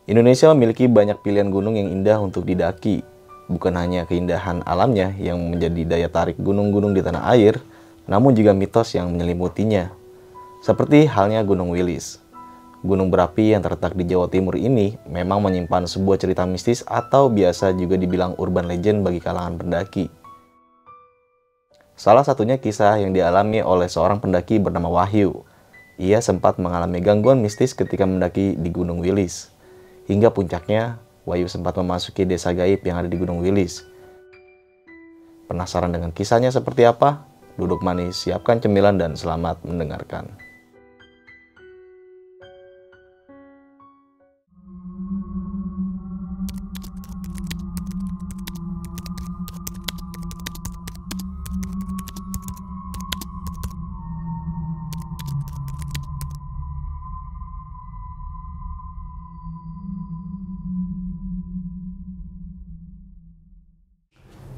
Indonesia memiliki banyak pilihan gunung yang indah untuk didaki. Bukan hanya keindahan alamnya yang menjadi daya tarik gunung-gunung di tanah air, namun juga mitos yang menyelimutinya. Seperti halnya Gunung Wilis. Gunung berapi yang terletak di Jawa Timur ini memang menyimpan sebuah cerita mistis atau biasa juga dibilang urban legend bagi kalangan pendaki. Salah satunya kisah yang dialami oleh seorang pendaki bernama Wahyu. Ia sempat mengalami gangguan mistis ketika mendaki di Gunung Wilis. Hingga puncaknya, Wahyu sempat memasuki desa gaib yang ada di Gunung Wilis. Penasaran dengan kisahnya seperti apa? Duduk manis, siapkan cemilan dan selamat mendengarkan.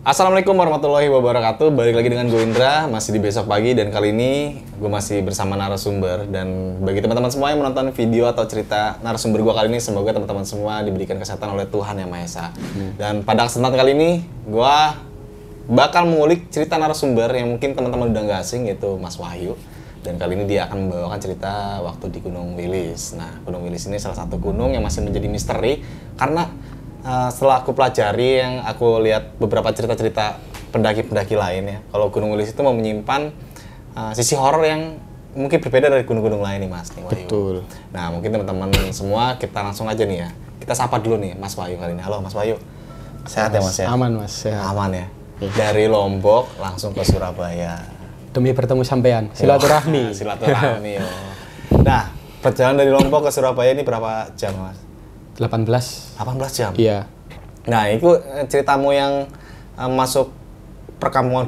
Assalamualaikum warahmatullahi wabarakatuh. Balik lagi dengan gue Indra, masih di besok pagi, dan kali ini gue masih bersama narasumber. Dan bagi teman-teman semua yang menonton video atau cerita narasumber gue kali ini, semoga teman-teman semua diberikan kesehatan oleh Tuhan Yang Maha Esa. Dan pada kesempatan kali ini gue bakal mengulik cerita narasumber yang mungkin teman-teman udah nggak asing, yaitu Mas Wahyu. Dan kali ini dia akan membawakan cerita waktu di Gunung Wilis. Nah, Gunung Wilis ini salah satu gunung yang masih menjadi misteri karena setelah aku pelajari, yang aku lihat beberapa cerita-cerita pendaki-pendaki lain ya, kalau Gunung Wilis itu menyimpan sisi horor yang mungkin berbeda dari gunung-gunung lain nih Mas. Nih, Wahyu. Betul. Nah, mungkin teman-teman semua kita langsung aja nih ya. Kita sapa dulu nih Mas Wahyu kali ini. Halo Mas Wahyu. Sehat ya Mas ya? Aman Mas, sehat. Aman ya. Dari Lombok langsung ke Surabaya. Demi bertemu sampean, silaturahmi. Silaturahmi. Nah, perjalanan dari Lombok ke Surabaya ini berapa jam Mas? 18 jam? Iya. Nah, itu ceritamu yang masuk perkampungan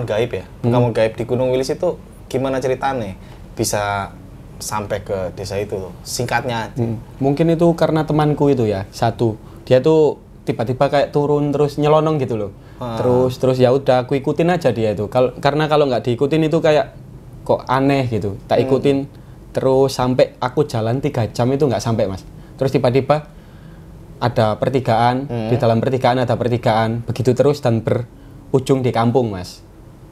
gaib ya? Perkampungan gaib di Gunung Wilis itu gimana ceritanya? Bisa sampai ke desa itu tuh? Singkatnya aja. Mungkin itu karena temanku itu ya, satu. Dia tuh tiba-tiba kayak turun terus nyelonong gitu loh. Terus ya udah aku ikutin aja dia itu. Karena kalau nggak diikutin itu kayak kok aneh gitu. Tak ikutin terus sampai aku jalan 3 jam itu nggak sampai Mas. Terus tiba-tiba ada pertigaan, di dalam pertigaan ada pertigaan, begitu terus dan berujung di kampung Mas.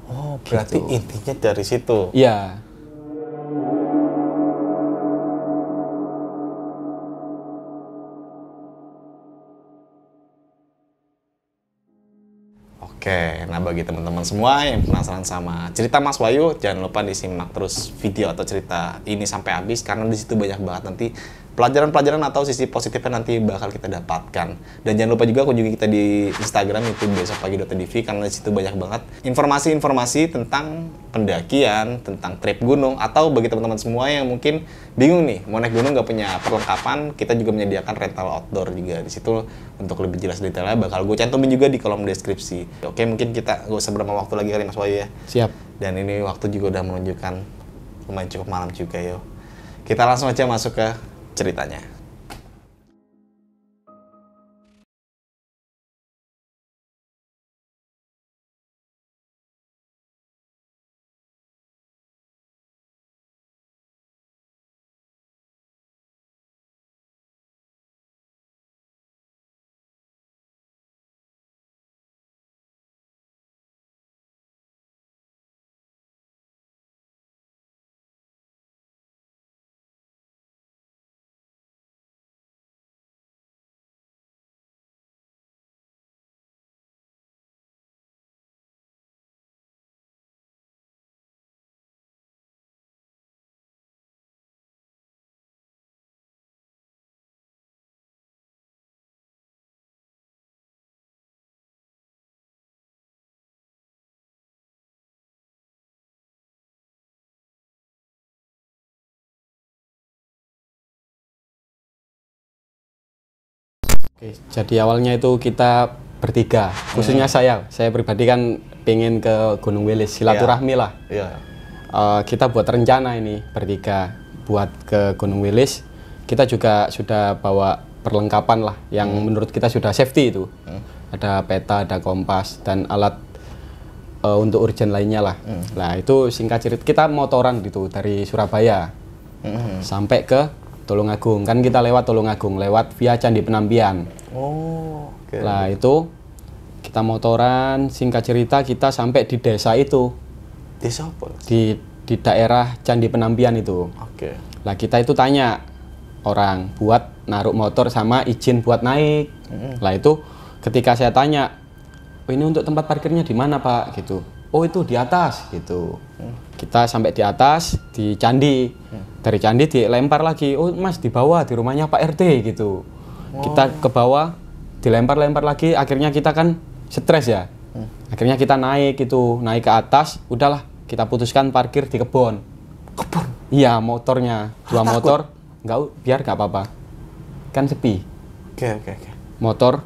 Oh, berarti gitu. Intinya dari situ? Iya. Oke, nah bagi teman-teman semua yang penasaran sama cerita Mas Wahyu, jangan lupa disimak terus video atau cerita ini sampai habis, karena di situ banyak banget nanti pelajaran-pelajaran atau sisi positifnya nanti bakal kita dapatkan. Dan jangan lupa juga kunjungi kita di Instagram itu besokpagi.tv, karena di situ banyak banget informasi-informasi tentang pendakian, tentang trip gunung, atau bagi teman-teman semua yang mungkin bingung nih mau naik gunung nggak punya perlengkapan, kita juga menyediakan rental outdoor juga di situ. Untuk lebih jelas detailnya bakal gue cantumin juga di kolom deskripsi. Oke, mungkin kita gak usah berapa waktu lagi kali Mas Wahyu ya. Siap. Dan ini waktu juga udah menunjukkan lumayan cukup malam juga yo. Kita langsung aja masuk ke ceritanya. Oke, jadi awalnya itu kita bertiga, khususnya saya pribadi kan pengen ke Gunung Wilis, silaturahmi lah. Iya. Kita buat rencana ini bertiga buat ke Gunung Wilis. Kita juga sudah bawa perlengkapan lah yang menurut kita sudah safety itu. Ada peta, ada kompas, dan alat untuk urgen lainnya lah. Nah itu singkat cerita kita motoran gitu dari Surabaya sampai ke Tulungagung. Kan kita lewat Tulungagung, lewat via Candi Penampian. Oh, oke. Lah itu kita motoran, singkat cerita kita sampai di desa itu. Desa apa? Di daerah Candi Penampian itu. Oke. Lah kita itu tanya orang buat naruh motor sama izin buat naik. Lah itu ketika saya tanya, oh, ini untuk tempat parkirnya di mana Pak? Gitu. Oh itu di atas gitu. Kita sampai di atas di Candi. Dari Candi dilempar lagi. Oh Mas di bawah di rumahnya Pak RT gitu. Kita ke bawah dilempar-lempar lagi. Akhirnya kita kan stres ya. Akhirnya kita naik itu, naik ke atas. Udahlah kita putuskan parkir di kebun. Kebun? Iya motornya 2 motor. Biar nggak apa-apa. Kan sepi. Oke. Motor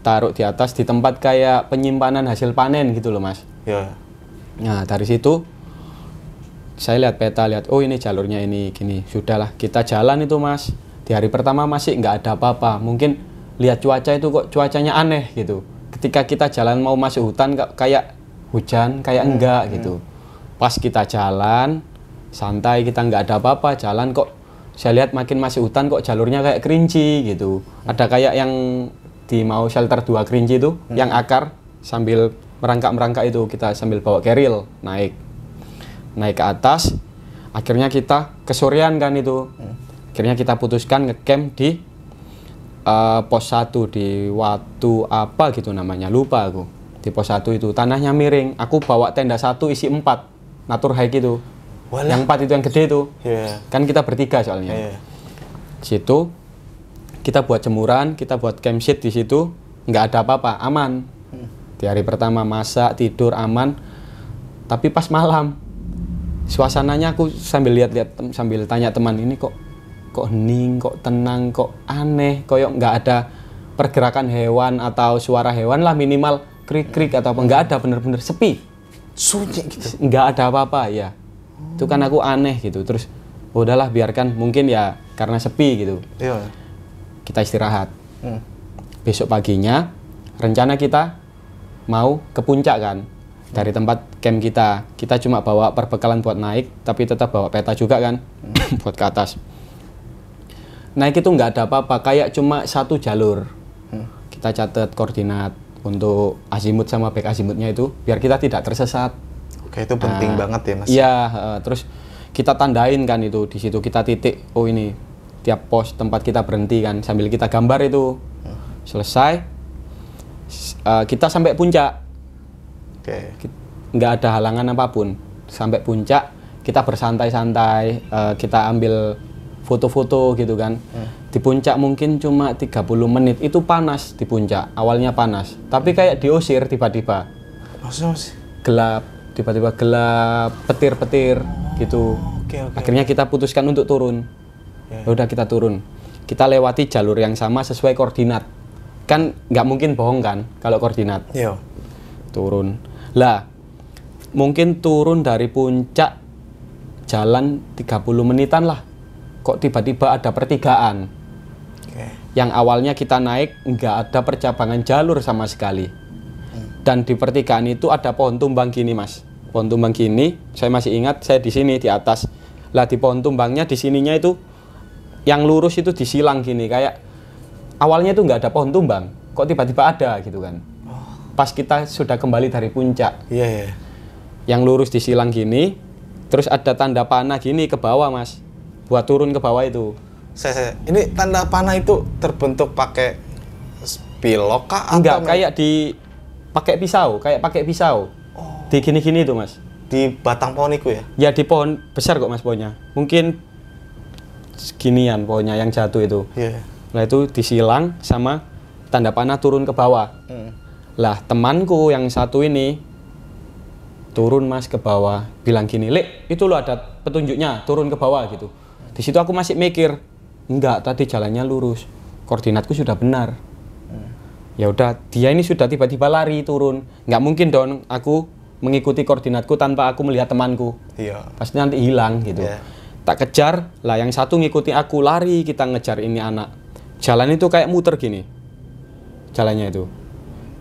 taruh di atas di tempat kayak penyimpanan hasil panen gitu loh Mas. Ya. Nah dari situ saya lihat peta, lihat oh ini jalurnya ini gini. Sudahlah kita jalan itu Mas. Di hari pertama masih nggak ada apa-apa. Mungkin lihat cuaca itu kok cuacanya aneh gitu. Ketika kita jalan mau masuk hutan kayak hujan, kayak enggak gitu. Pas kita jalan santai, kita nggak ada apa-apa, jalan kok saya lihat makin masuk hutan kok jalurnya kayak kerinci gitu. Ada kayak yang di mau shelter 2 kerinci itu yang akar sambil merangkak-merangkak itu kita sambil bawa keril naik ke atas. Akhirnya kita kesorean kan itu. Akhirnya kita putuskan ngecamp di pos 1 di Watu apa gitu namanya, lupa aku. Di pos 1 itu tanahnya miring. Aku bawa tenda 1 isi 4 natur hike itu. Walah. Yang 4 itu yang gede itu. Yeah. Kan kita bertiga soalnya. Yeah. Situ kita buat jemuran, kita buat campsite di situ, nggak ada apa-apa, aman. Di hari pertama masak, tidur aman. Tapi pas malam, suasananya aku sambil lihat-lihat, sambil tanya teman ini kok hening, kok tenang, kok aneh, kok nggak ada pergerakan hewan atau suara hewan lah minimal krik-krik atau apa, nggak ada, bener-bener sepi. Sunyi gitu. Nggak ada apa-apa ya. Itu kan aku aneh gitu. Terus udahlah biarkan, mungkin ya karena sepi gitu. Iya. Kita istirahat. Besok paginya rencana kita mau ke puncak kan. Dari tempat camp kita cuma bawa perbekalan buat naik, tapi tetap bawa peta juga kan buat ke atas. Naik itu nggak ada apa-apa, kayak cuma 1 jalur. Kita catat koordinat untuk azimut sama back azimutnya itu biar kita tidak tersesat. Oke, itu penting banget ya Mas. Iya, terus kita tandain kan itu di situ, kita titik, oh ini tiap pos tempat kita berhenti kan, sambil kita gambar itu. Selesai kita sampai puncak. Oke. Nggak ada halangan apapun. Sampai puncak kita bersantai-santai, kita ambil foto-foto gitu kan. Di puncak mungkin cuma 30 menit, itu panas di puncak. Awalnya panas, tapi kayak diusir tiba-tiba. Maksudnya Mas? Gelap, tiba-tiba gelap, petir-petir gitu. Oke. Akhirnya kita putuskan untuk turun. Ya udah kita turun. Kita lewati jalur yang sama sesuai koordinat. Kan nggak mungkin bohong kan kalau koordinat. Iya. Turun. Lah, mungkin turun dari puncak jalan 30 menitan lah. Kok tiba-tiba ada pertigaan. Oke. Yang awalnya kita naik nggak ada percabangan jalur sama sekali. Dan di pertigaan itu ada pohon tumbang gini Mas. Pohon tumbang gini, saya masih ingat saya di sini di atas. Lah di pohon tumbangnya di sininya itu yang lurus itu disilang gini, kayak awalnya itu nggak ada pohon tumbang, kok tiba-tiba ada gitu kan. Pas kita sudah kembali dari puncak. Iya. Yang lurus disilang gini, terus ada tanda panah gini ke bawah Mas. Buat turun ke bawah itu. Ini tanda panah itu terbentuk pakai spilok kah? Enggak, kayak pakai pisau. Di gini-gini itu Mas. Di batang pohon itu ya? Ya di pohon besar kok Mas pohonnya. Mungkin seginian pohonnya yang jatuh itu. Iya. Nah itu disilang sama tanda panah turun ke bawah. Lah temanku yang satu ini turun Mas ke bawah, bilang gini, "Lek, itu loh ada petunjuknya, turun ke bawah gitu." Di situ aku masih mikir, enggak, tadi jalannya lurus, koordinatku sudah benar. Ya udah, dia ini sudah tiba-tiba lari turun, nggak mungkin dong aku mengikuti koordinatku tanpa aku melihat temanku. Iya. Pasti nanti hilang gitu. Iya. Tak kejar, lah yang satu ngikuti aku, lari kita ngejar ini anak. Jalan itu kayak muter gini, jalannya itu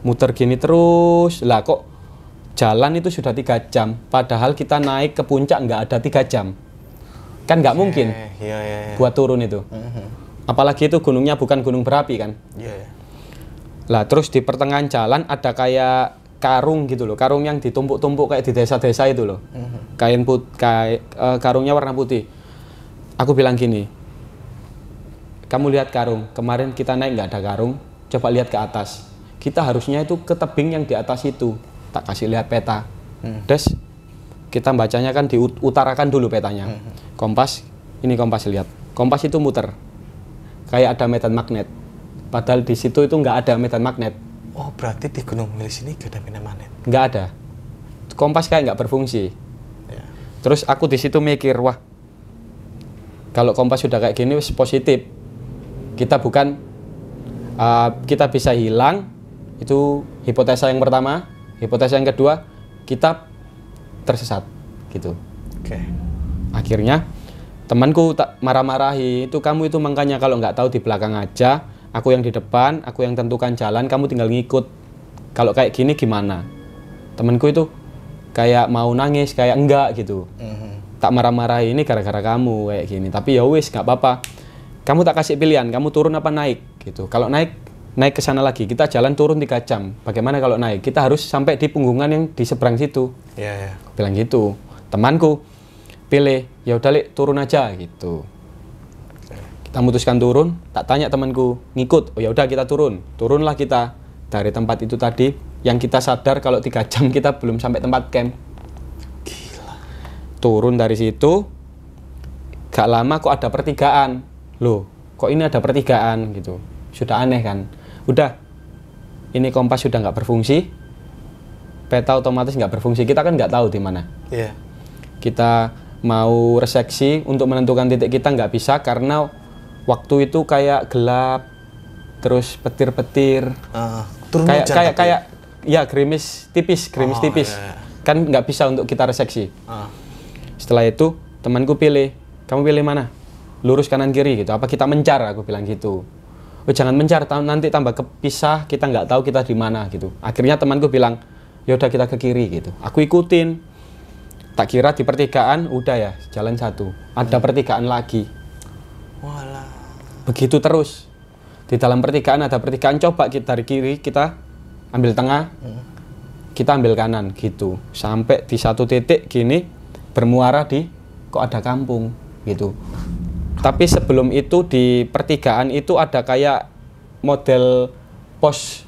muter gini terus. Lah kok jalan itu sudah 3 jam, padahal kita naik ke puncak nggak ada 3 jam. Kan nggak mungkin Iya. buat turun itu. Apalagi itu gunungnya bukan gunung berapi kan. Iya. Lah terus di pertengahan jalan ada kayak karung gitu loh, karung yang ditumpuk-tumpuk kayak di desa-desa itu loh. Karungnya warna putih. Aku bilang gini, kamu lihat karung, kemarin kita naik nggak ada karung, coba lihat ke atas. Kita harusnya itu ke tebing yang di atas itu. Tak kasih lihat peta. Des, kita bacanya kan diutarakan dulu petanya. Kompas, ini kompas lihat. Kompas itu muter. Kayak ada medan magnet. Padahal di situ itu nggak ada medan magnet. Oh, berarti di Gunung Wilis ini gak ada medan magnet? Nggak ada. Kompas kayak nggak berfungsi. Ya. Terus aku di situ mikir, wah, kalau kompas sudah kayak gini positif. Kita bukan, kita bisa hilang. Itu hipotesa yang pertama. Hipotesa yang kedua, kita tersesat, gitu. Oke. Akhirnya temanku tak marah-marahi, itu kamu itu makanya kalau nggak tahu di belakang aja, aku yang di depan, aku yang tentukan jalan, kamu tinggal ngikut. Kalau kayak gini gimana? Temanku itu kayak mau nangis, kayak enggak gitu. Tak marah-marahi, ini gara-gara kamu kayak gini. Tapi ya wis, nggak apa-apa. Kamu tak kasih pilihan, kamu turun apa naik gitu. Kalau naik ke sana lagi, kita jalan turun 3 jam. Bagaimana kalau naik? Kita harus sampai di punggungan yang di seberang situ. Iya. Bilang gitu. Temanku pilih, ya udah Lik, turun aja gitu. Kita memutuskan turun, tak tanya temanku, ngikut. Oh ya udah kita turun. Turunlah kita dari tempat itu tadi yang kita sadar kalau 3 jam kita belum sampai tempat camp. Gila. Turun dari situ, gak lama kok ada pertigaan. Loh, kok ini ada pertigaan gitu. Sudah aneh kan. Udah, ini kompas sudah nggak berfungsi, peta otomatis nggak berfungsi. Kita kan nggak tahu di mana. Iya. Kita mau reseksi untuk menentukan titik kita nggak bisa karena waktu itu kayak gelap, terus petir-petir, Turun kayak ya gerimis tipis. Iya. Kan nggak bisa untuk kita reseksi. Setelah itu temanku pilih, kamu pilih mana? Lurus kanan kiri gitu. Apa kita mencar? Aku bilang gitu. Oh, jangan mencar, nanti tambah kepisah, kita nggak tahu kita di mana gitu. Akhirnya temanku bilang, ya udah kita ke kiri gitu. Aku ikutin. Tak kira di pertigaan udah ya, jalan satu. Ada pertigaan lagi. Walah. Begitu terus. Di dalam pertigaan ada pertigaan, coba kita dari kiri kita ambil tengah. Kita ambil kanan gitu. Sampai di satu titik gini bermuara di kok ada kampung gitu. Tapi sebelum itu di pertigaan itu ada kayak model pos,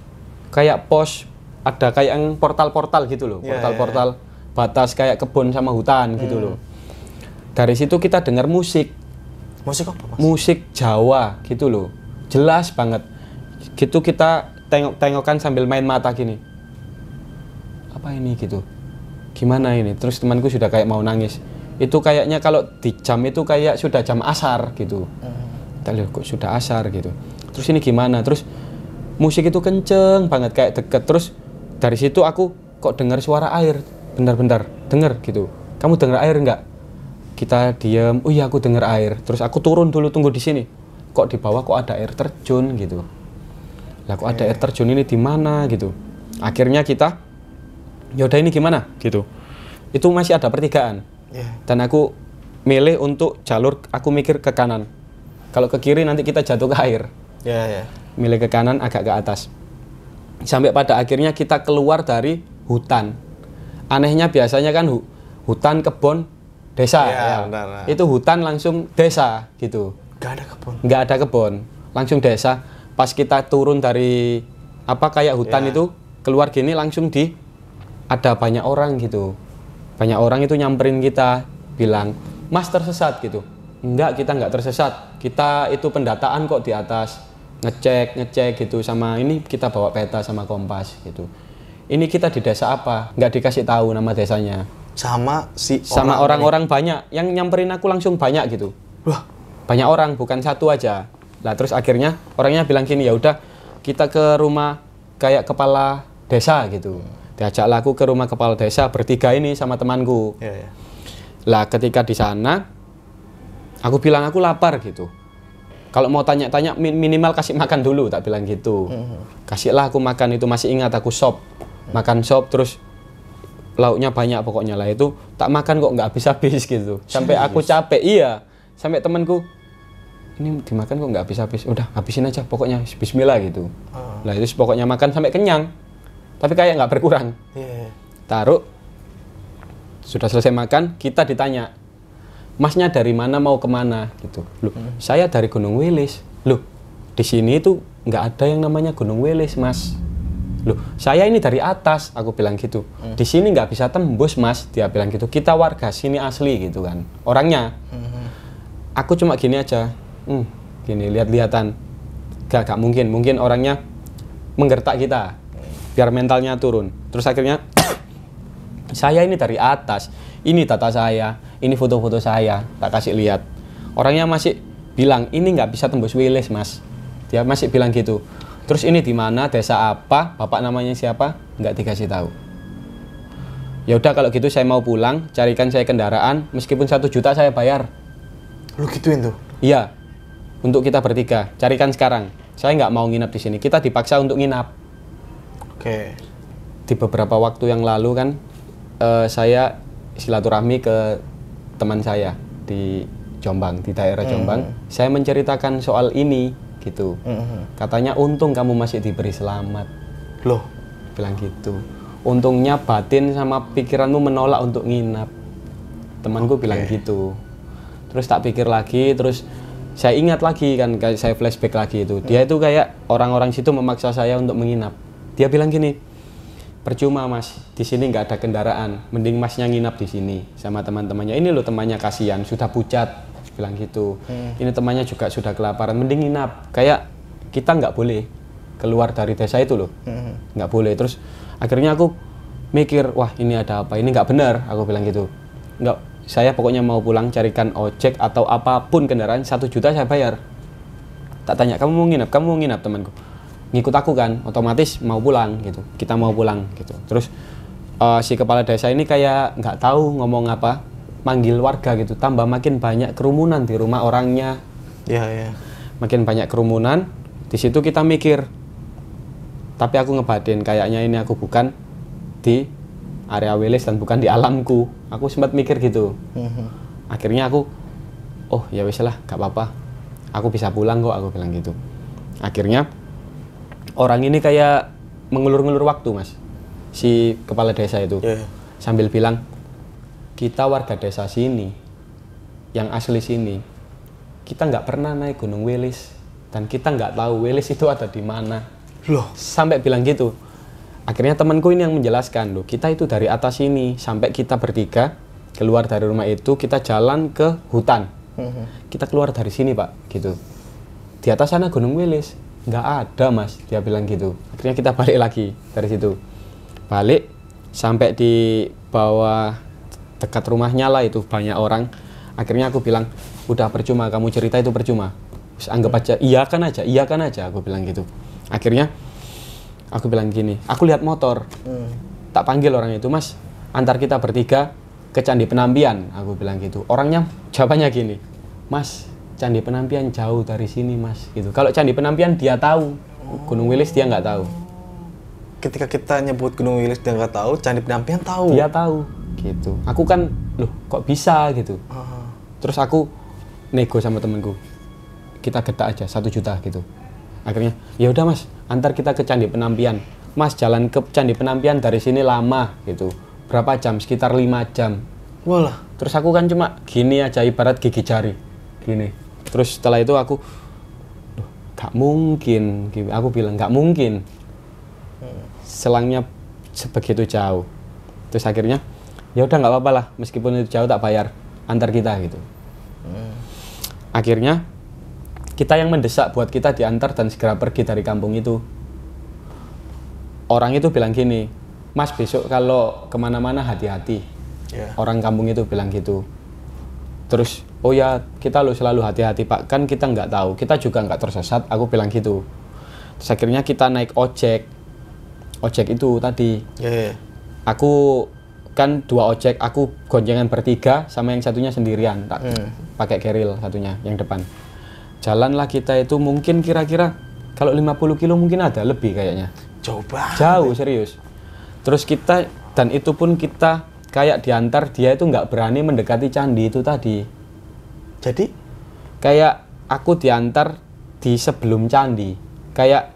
ada kayak yang portal-portal gitu loh, portal-portal batas kayak kebun sama hutan gitu loh. Dari situ kita dengar musik. Musik apa, Mas? Musik Jawa gitu loh, jelas banget. Gitu kita tengok-tengokan sambil main mata gini. Apa ini gitu? Gimana ini? Terus temanku sudah kayak mau nangis. Itu kayaknya kalau di jam itu kayak sudah jam asar gitu. Kita lihat kok sudah asar gitu. Terus ini gimana? Terus musik itu kenceng banget kayak deket. Terus dari situ aku kok dengar suara air. Bentar-bentar, dengar gitu. Kamu dengar air nggak? Kita diem. Oh iya aku dengar air. Terus aku turun dulu, tunggu di sini. Kok di bawah kok ada air terjun gitu. Lah kok ada air terjun ini di mana gitu. Akhirnya kita, yaudah ini gimana gitu. Itu masih ada pertigaan. Dan aku milih untuk jalur, aku mikir ke kanan. Kalau ke kiri nanti kita jatuh ke air. Milih ke kanan agak ke atas. Sampai pada akhirnya kita keluar dari hutan. Anehnya biasanya kan hutan, kebun, desa. Benar. Itu hutan langsung desa gitu. Nggak ada kebun. Langsung desa. Pas kita turun dari kayak hutan itu keluar gini langsung ada banyak orang gitu. Banyak orang itu nyamperin kita, bilang, Mas tersesat gitu. Enggak, kita nggak tersesat. Kita itu pendataan kok di atas. Ngecek gitu sama ini kita bawa peta sama kompas gitu. Ini kita di desa apa? Nggak dikasih tahu nama desanya. Sama orang-orang banyak. Yang nyamperin aku langsung banyak gitu. Wah, banyak orang, bukan satu aja. Lah terus akhirnya orangnya bilang gini, ya udah kita ke rumah kayak kepala desa gitu. Diajaklah aku ke rumah kepala desa bertiga ini sama temanku. Lah ketika di sana, aku bilang aku lapar gitu. Kalau mau tanya-tanya minimal kasih makan dulu, tak bilang gitu. Kasihlah aku makan, itu masih ingat aku sop. Makan sop terus lauknya banyak pokoknya lah itu. Tak makan kok nggak habis-habis gitu. Sampai aku capek, iya. sampai temanku ini dimakan kok nggak habis-habis, udah habisin aja pokoknya bismillah gitu. Lah itu pokoknya makan sampai kenyang tapi kayak nggak berkurang. Taruh, sudah selesai makan, kita ditanya, masnya dari mana mau kemana gitu. Loh, saya dari Gunung Wilis. Loh, di sini itu nggak ada yang namanya Gunung Wilis, mas. Loh, saya ini dari atas, aku bilang gitu. Di sini nggak bisa tembus, mas, dia bilang gitu. Kita warga sini asli gitu kan, orangnya. Aku cuma gini aja, gini lihat-lihatan. Gak mungkin orangnya menggertak kita, biar mentalnya turun. Terus akhirnya, saya ini dari atas, ini data saya, ini foto-foto saya, tak kasih lihat. Orangnya masih bilang, ini nggak bisa tembus Wilis, mas. Dia masih bilang gitu. Terus ini di mana, desa apa, bapak namanya siapa, nggak dikasih tahu. Ya udah kalau gitu saya mau pulang, carikan saya kendaraan, meskipun 1 juta saya bayar. Lu gituin tuh? Iya, untuk kita bertiga, carikan sekarang. Saya nggak mau nginap di sini, kita dipaksa untuk nginap. Oke. Di beberapa waktu yang lalu kan, saya silaturahmi ke teman saya di Jombang, di daerah Jombang. Saya menceritakan soal ini, gitu. Katanya untung kamu masih diberi selamat. Loh? Bilang gitu. Untungnya batin sama pikiranmu menolak untuk nginap. Temanku bilang gitu. Terus tak pikir lagi, terus saya ingat lagi kan, saya flashback lagi itu. Dia itu kayak orang-orang situ memaksa saya untuk menginap. Dia bilang gini, percuma mas, di sini nggak ada kendaraan, mending masnya nginap di sini sama teman-temannya. Ini loh temannya kasihan, sudah pucat, bilang gitu. Ini temannya juga sudah kelaparan, mending nginap. Kayak kita nggak boleh keluar dari desa itu loh, nggak boleh. Terus akhirnya aku mikir, wah ini ada apa? Ini nggak benar, aku bilang gitu. Nggak, saya pokoknya mau pulang, carikan ojek atau apapun kendaraan, 1 juta saya bayar. Tak tanya, kamu mau nginap? Kamu mau nginap temanku? Ngikut aku kan, otomatis mau pulang gitu. Kita mau pulang gitu. Terus si kepala desa ini kayak nggak tahu ngomong apa, manggil warga gitu. Tambah makin banyak kerumunan di rumah orangnya. Iya. Makin banyak kerumunan. Di situ kita mikir. Tapi aku ngebatin kayaknya ini aku bukan di area Wilis dan bukan di alamku. Aku sempat mikir gitu. Akhirnya aku, oh ya wis lah, gak apa-apa. Aku bisa pulang kok, aku bilang gitu. Akhirnya orang ini kayak mengulur-ngulur waktu mas, si kepala desa itu. Sambil bilang, kita warga desa sini, yang asli sini, kita nggak pernah naik Gunung Wilis. Dan kita nggak tahu Wilis itu ada di mana. Loh? Sampai bilang gitu. Akhirnya temanku ini yang menjelaskan, loh kita itu dari atas sini, sampai kita bertiga keluar dari rumah itu, kita jalan ke hutan. Kita keluar dari sini pak, gitu. Di atas sana Gunung Wilis, nggak ada mas, dia bilang gitu. Akhirnya kita balik lagi dari situ. Balik, sampai di bawah dekat rumahnya lah itu, banyak orang. Akhirnya aku bilang, udah percuma, kamu cerita itu percuma. Terus anggap aja, iya kan aja, aku bilang gitu. Akhirnya, aku bilang gini, aku lihat motor, tak panggil orang itu, mas, antar kita bertiga ke Candi Penampian, aku bilang gitu. Orangnya jawabannya gini, mas, Candi Penampian jauh dari sini, mas, gitu. Kalau Candi Penampian dia tahu, Gunung Wilis dia nggak tahu. Ketika kita nyebut Gunung Wilis dia nggak tahu, Candi Penampian tahu. Dia tahu, gitu. Aku kan, loh, kok bisa gitu. Terus aku nego sama temenku, kita getak aja 1 juta gitu. Akhirnya, ya udah mas, antar kita ke Candi Penampian. Mas, jalan ke Candi Penampian dari sini lama gitu. Berapa jam? Sekitar 5 jam. Walah. Terus aku kan cuma gini aja, ibarat gigi jari. Gini. Terus setelah itu aku, loh, gak mungkin. Aku bilang, gak mungkin. Selangnya sebegitu jauh. Terus akhirnya, ya udah nggak apa-apa lah. Meskipun itu jauh tak bayar. Antar kita gitu. Akhirnya, kita yang mendesak buat kita diantar dan segera pergi dari kampung itu. Orang itu bilang gini, mas besok kalau kemana-mana hati-hati. Orang kampung itu bilang gitu. Terus, oh ya kita lo selalu hati-hati pak, kan kita nggak tahu, kita juga nggak tersesat, aku bilang gitu. Terus akhirnya kita naik ojek itu tadi. Aku kan 2 ojek, aku goncengan bertiga sama yang satunya sendirian, pakai keril satunya yang depan. Jalanlah kita itu mungkin kira-kira kalau 50 kilo mungkin ada lebih kayaknya. Jauh banget. Jauh, serius. Terus kita, dan itu pun kita kayak diantar, dia itu nggak berani mendekati candi itu tadi. Jadi? kayak aku diantar di sebelum candi. Kayak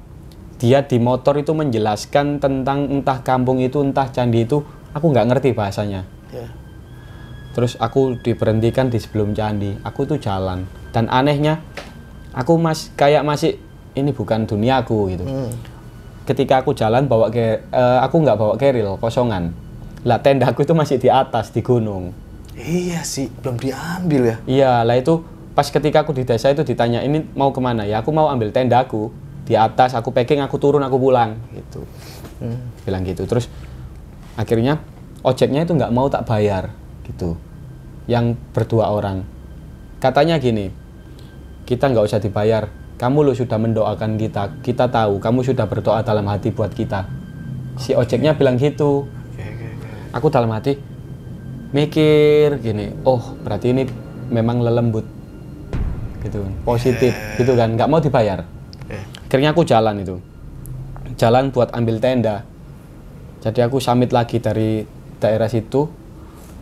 dia di motor itu menjelaskan tentang entah kampung itu, entah candi itu, aku nggak ngerti bahasanya. Yeah. Terus aku diberhentikan di sebelum candi, aku tuh jalan. Dan anehnya, aku kayak masih, ini bukan duniaku gitu. Ketika aku jalan, aku nggak bawa keril, kosongan. Lah tendaku itu masih di atas, di gunung. Iya sih, belum diambil ya? Iya, lah itu pas ketika aku di desa itu ditanya, ini mau kemana? Ya aku mau ambil tendaku. Di atas, aku packing, aku turun, aku pulang. Gitu. Bilang gitu. Terus akhirnya ojeknya itu nggak mau tak bayar. Gitu. Yang berdua orang. Katanya gini, kita nggak usah dibayar. Kamu lo sudah mendoakan kita. Kita tahu, kamu sudah berdoa dalam hati buat kita. Si ojeknya bilang gitu. Aku dalam hati mikir gini, oh berarti ini memang lelembut gitu, positif gitu kan, nggak mau dibayar. Akhirnya aku jalan buat ambil tenda. Jadi aku summit lagi dari daerah situ.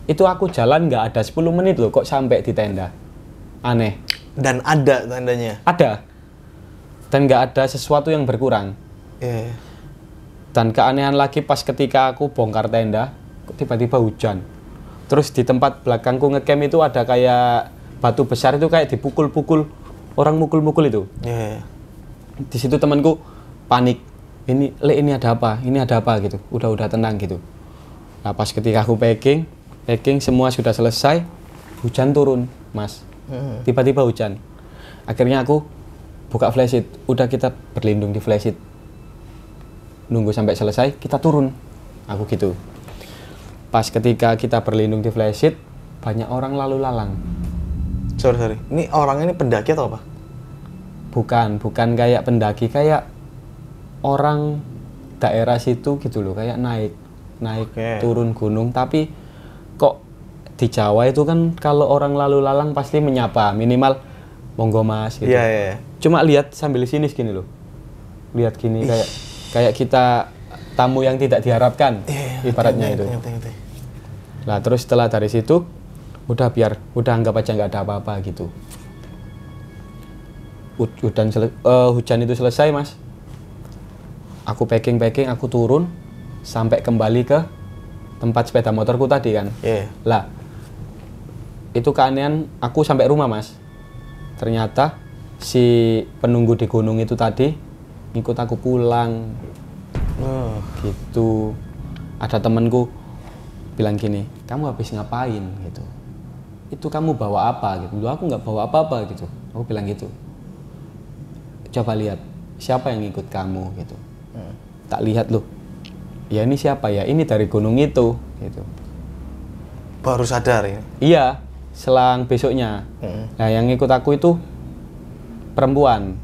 Itu aku jalan nggak ada 10 menit loh kok sampai di tenda. Aneh. Dan ada tendanya? Ada. Dan nggak ada sesuatu yang berkurang. Dan keanehan lagi pas ketika aku bongkar tenda, tiba-tiba hujan. Terus di tempat belakangku ngecamp itu ada kayak batu besar itu kayak dipukul-pukul, orang mukul-mukul itu. Di situ temanku panik. Ini ada apa? Ini ada apa gitu. Udah tenang gitu. Nah, pas ketika aku packing semua sudah selesai, hujan turun, Mas. Tiba-tiba hujan. Akhirnya aku buka flashlight. Udah kita berlindung di flashlight. Nunggu sampai selesai, kita turun. Aku gitu. Pas ketika kita berlindung di flashlight, banyak orang lalu lalang. Sorry. Ini orang ini pendaki atau apa? Bukan kayak pendaki, kayak orang daerah situ gitu loh, kayak naik turun gunung. Tapi kok di Jawa itu kan kalau orang lalu lalang pasti menyapa, minimal monggo Mas gitu. Iya. Cuma lihat sambil sinis gini loh. Lihat gini kayak kita tamu yang tidak diharapkan, ibaratnya itu. Nah terus setelah dari situ, udah anggap aja nggak ada apa-apa gitu. Hujan itu selesai, Mas. Aku packing, aku turun sampai kembali ke tempat sepeda motorku tadi kan. Lah itu keanehan, aku sampai rumah, Mas. Ternyata si penunggu di gunung itu tadi ngikut aku pulang. Gitu. Ada temenku bilang gini, kamu habis ngapain gitu? Itu kamu bawa apa gitu? Aku nggak bawa apa-apa gitu. Aku bilang gitu. Coba lihat siapa yang ikut kamu gitu. Tak lihat loh. Ya ini siapa ya? Ini dari gunung itu gitu. Baru sadar ya? Iya, selang besoknya. Nah yang ikut aku itu perempuan.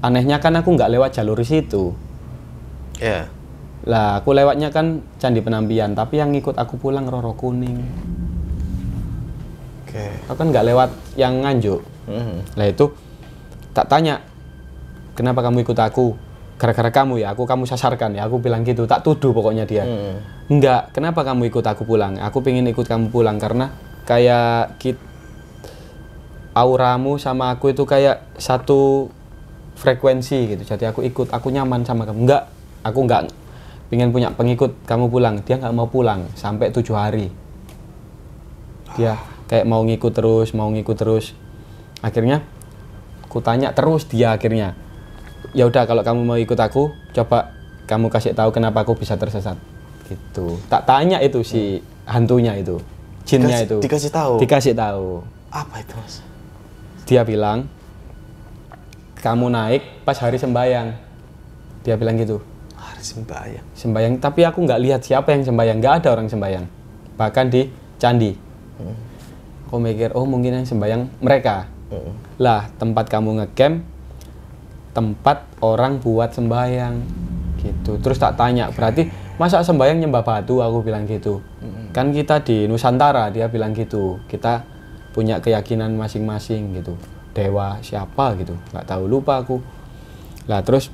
Anehnya kan aku nggak lewat jalur situ. Lah aku lewatnya kan Candi Penampian, tapi yang ngikut aku pulang Roro Kuning. Aku kan nggak lewat yang Nganjuk. Lah itu tak tanya, kenapa kamu ikut aku? Gara-gara kamu ya, kamu sasarkan ya, aku bilang gitu, tak tuduh pokoknya dia. Enggak, kenapa kamu ikut aku pulang? Aku pengen ikut kamu pulang karena kayak auramu sama aku itu kayak satu frekuensi gitu. Jadi aku ikut, aku nyaman sama kamu. Enggak, aku enggak pengen punya pengikut kamu pulang. Dia nggak mau pulang sampai 7 hari. Dia kayak mau ngikut terus. Akhirnya aku tanya terus dia akhirnya. Ya udah kalau kamu mau ikut aku, coba kamu kasih tahu kenapa aku bisa tersesat. Gitu. Tak tanya itu si hantunya itu, jinnya itu. Dikasih tahu. Dikasih tahu. Apa itu, Mas? Dia bilang, kamu naik pas hari sembahyang. Dia bilang gitu. Hari sembahyang. Sembahyang, tapi aku nggak lihat siapa yang sembahyang. Nggak ada orang sembahyang. Bahkan di candi. Aku mikir, oh mungkin yang sembahyang mereka. Lah, tempat kamu ngecamp, tempat orang buat sembahyang. Gitu. Terus tak tanya, berarti masa sembahyang nyembah batu? Aku bilang gitu. Kan kita di Nusantara, dia bilang gitu. Kita punya keyakinan masing-masing gitu. Dewa siapa gitu, nggak tahu, lupa aku. Lah terus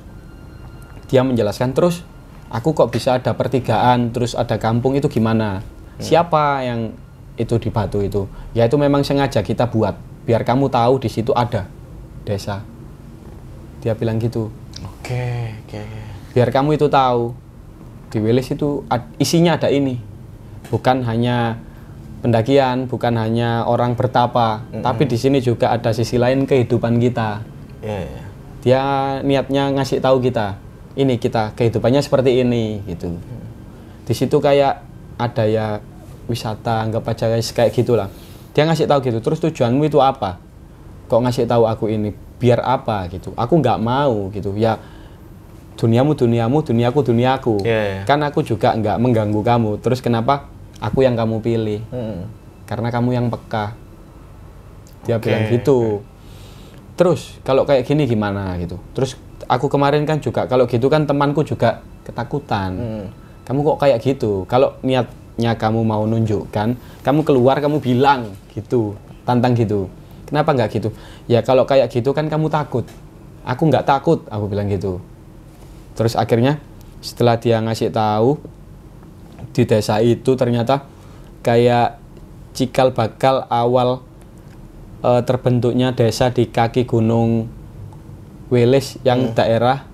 dia menjelaskan, terus aku kok bisa ada pertigaan, terus ada kampung, itu gimana? Siapa yang itu di batu itu? Ya itu memang sengaja kita buat biar kamu tahu di situ ada desa. Dia bilang gitu. Oke. Biar kamu itu tahu di Wilis itu isinya ada ini. Bukan hanya pendakian, bukan hanya orang bertapa, tapi di sini juga ada sisi lain kehidupan kita. Dia niatnya ngasih tahu kita, ini kita kehidupannya seperti ini gitu. Di situ kayak ada ya wisata, anggap aja kayak gitulah. Dia ngasih tahu gitu. Terus tujuanmu itu apa? Kok ngasih tahu aku ini? Biar apa gitu? Aku nggak mau gitu. Ya duniamu duniamu, duniaku duniaku. Kan aku juga nggak mengganggu kamu. Terus kenapa aku yang kamu pilih? Karena kamu yang peka. Dia bilang gitu. Terus kalau kayak gini gimana gitu? Terus aku kemarin kan juga kalau gitu kan temanku juga ketakutan. Kamu kok kayak gitu? Kalau niatnya kamu mau nunjukkan, kamu keluar kamu bilang gitu, tantang gitu. Kenapa nggak gitu? Ya kalau kayak gitu kan kamu takut. Aku nggak takut, aku bilang gitu. Terus akhirnya setelah dia ngasih tahu di desa itu ternyata kayak cikal bakal awal terbentuknya desa di kaki Gunung Wilis yang daerah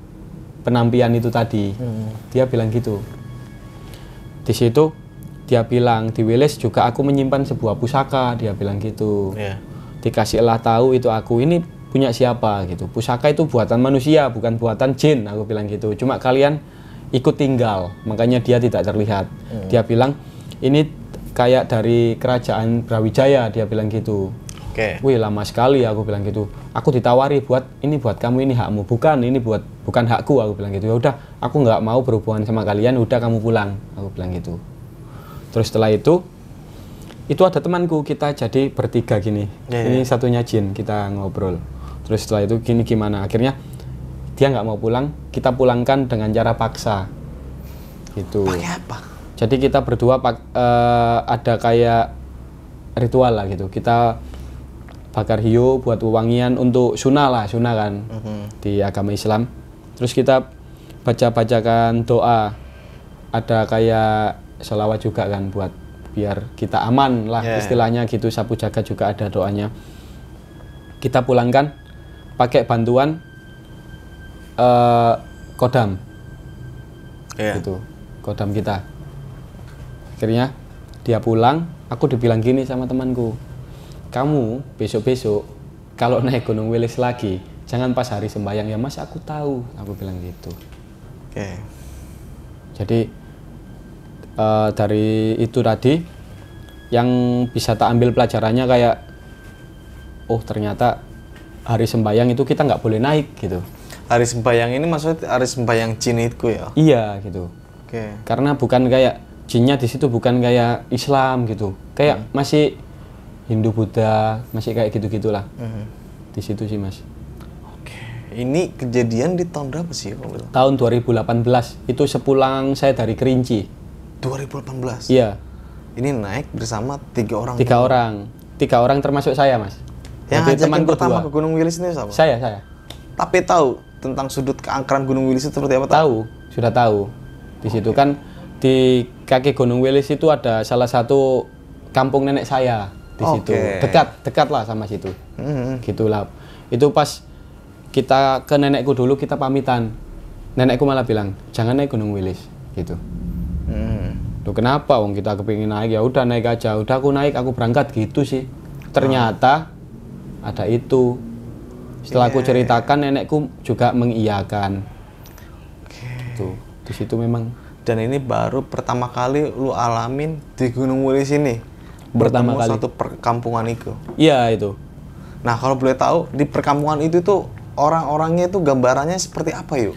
Penampian itu tadi. Dia bilang gitu. Di situ dia bilang di Wilis juga aku menyimpan sebuah pusaka, dia bilang gitu. Dikasihlah tahu itu aku ini punya siapa gitu. Pusaka itu buatan manusia, bukan buatan jin, aku bilang gitu. Cuma kalian ikut tinggal, makanya dia tidak terlihat. Dia bilang ini kayak dari kerajaan Brawijaya, dia bilang gitu. Wih lama sekali, aku bilang gitu. Aku ditawari ini buat kamu, ini hakmu, bukan hakku, aku bilang gitu. Ya udah, aku nggak mau berhubungan sama kalian, udah kamu pulang, aku bilang gitu. Terus setelah itu ada temanku, kita jadi bertiga gini. Ini satunya jin, kita ngobrol. Terus setelah itu gimana? Akhirnya dia nggak mau pulang, kita pulangkan dengan cara paksa. Gitu. Pakai apa? Jadi kita berdua ada kayak ritual lah gitu. Kita bakar hiu buat wewangian untuk sunnah kan di agama Islam. Terus kita bacakan doa, ada kayak sholawat juga kan buat biar kita aman lah istilahnya gitu. Sapu jaga juga ada doanya. Kita pulangkan pakai bantuan kodam gitu, kodam kita. Akhirnya dia pulang, aku dibilang gini sama temanku, kamu besok-besok kalau naik Gunung Wilis lagi, jangan pas hari sembahyang ya mas, aku tahu, aku bilang gitu. Jadi dari itu tadi yang bisa tak ambil pelajarannya kayak, oh ternyata hari sembahyang itu kita nggak boleh naik gitu. Hari sembahyang ini maksudnya hari sembahyang jin itu ya? Iya gitu. Karena bukan kayak jinnya di situ bukan kayak Islam gitu, kayak masih Hindu Buddha, masih kayak gitu-gitulah. Di situ sih mas. Ini kejadian di tahun berapa sih? Tahun 2018, itu sepulang saya dari Kerinci. 2018? Iya. Ini naik bersama 3 orang? 3 orang. 3 orang termasuk saya mas. Yang ajakin pertama ke Gunung Wilis ini siapa? Saya. Tapi tahu tentang sudut keangkeran Gunung Wilis itu seperti apa? Tahu, sudah tahu. Di situ kan di kaki Gunung Wilis itu ada salah satu kampung nenek saya di situ. Dekat lah sama situ. Gitulah. Itu pas kita ke nenekku dulu, kita pamitan. Nenekku malah bilang, "Jangan naik Gunung Wilis." Gitu. Loh kenapa? Wong kita kepingin naik, ya udah naik aja. Udah aku naik, aku berangkat gitu sih. Ternyata ada itu. Setelah aku ceritakan, nenekku juga mengiyakan. Tuh, di situ memang. Dan ini baru pertama kali lu alamin di Gunung Wilis ini. Pertama kali. Satu perkampungan itu. Iya itu. Nah kalau boleh tahu di perkampungan itu tuh orang-orangnya itu gambarannya seperti apa yuk?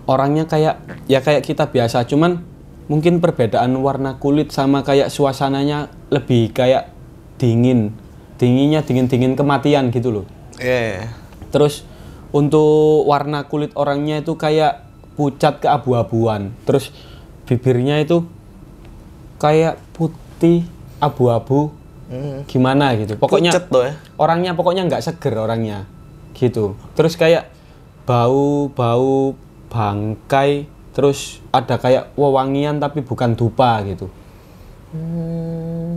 Orangnya kayak kita biasa, cuman mungkin perbedaan warna kulit sama kayak suasananya lebih kayak dinginnya dingin kematian gitu loh. Terus untuk warna kulit orangnya itu kayak pucat keabu-abuan. Terus bibirnya itu kayak putih abu-abu. Gimana gitu. Pokoknya pucet tuh ya. Orangnya pokoknya nggak seger orangnya. Gitu. Terus kayak bau bangkai, terus ada kayak wewangian tapi bukan dupa gitu.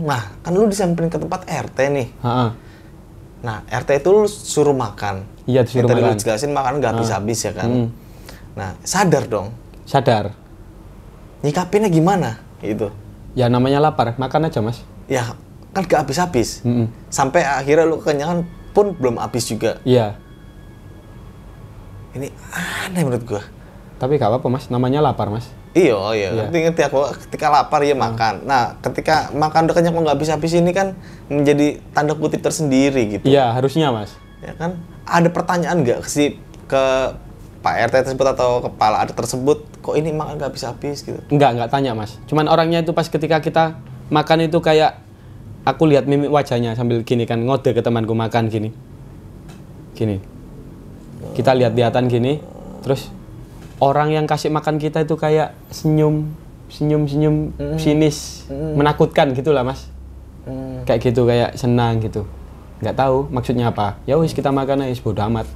Nah, kan lu disamperin ke tempat RT nih. Nah, RT itu lu suruh makan. Iya, disuruh Yang tadi makan. lu jelasin makan nggak habis-habis ya kan. Nah, sadar dong. Sadar. Nyikapinnya gimana? Gitu. Ya namanya lapar, makan aja mas. Ya, kan nggak habis-habis. Mm-mm. Sampai akhirnya lu kekenyangan pun belum habis juga. Iya. Ini aneh menurut gua. Tapi gak apa-apa mas, namanya lapar mas. Iya. Iya. Ngerti aku ketika lapar ya makan. Nah, ketika makan udah kenyang kok nggak habis-habis ini kan menjadi tanda kutip tersendiri gitu. Iya, harusnya mas. Ya kan? Ada pertanyaan nggak sih ke Pak RT tersebut atau kepala ada tersebut, kok ini makan nggak habis-habis gitu? Enggak tanya mas. Cuman orangnya itu pas ketika kita makan itu kayak aku lihat mimik wajahnya sambil gini kan, ngode ke temanku makan gini. Gini. Kita lihat-lihatan gini, terus orang yang kasih makan kita itu kayak senyum sinis, menakutkan gitulah mas. Kayak gitu, kayak senang gitu. Nggak tahu maksudnya apa. Ya wis kita makan aja, bodo amat.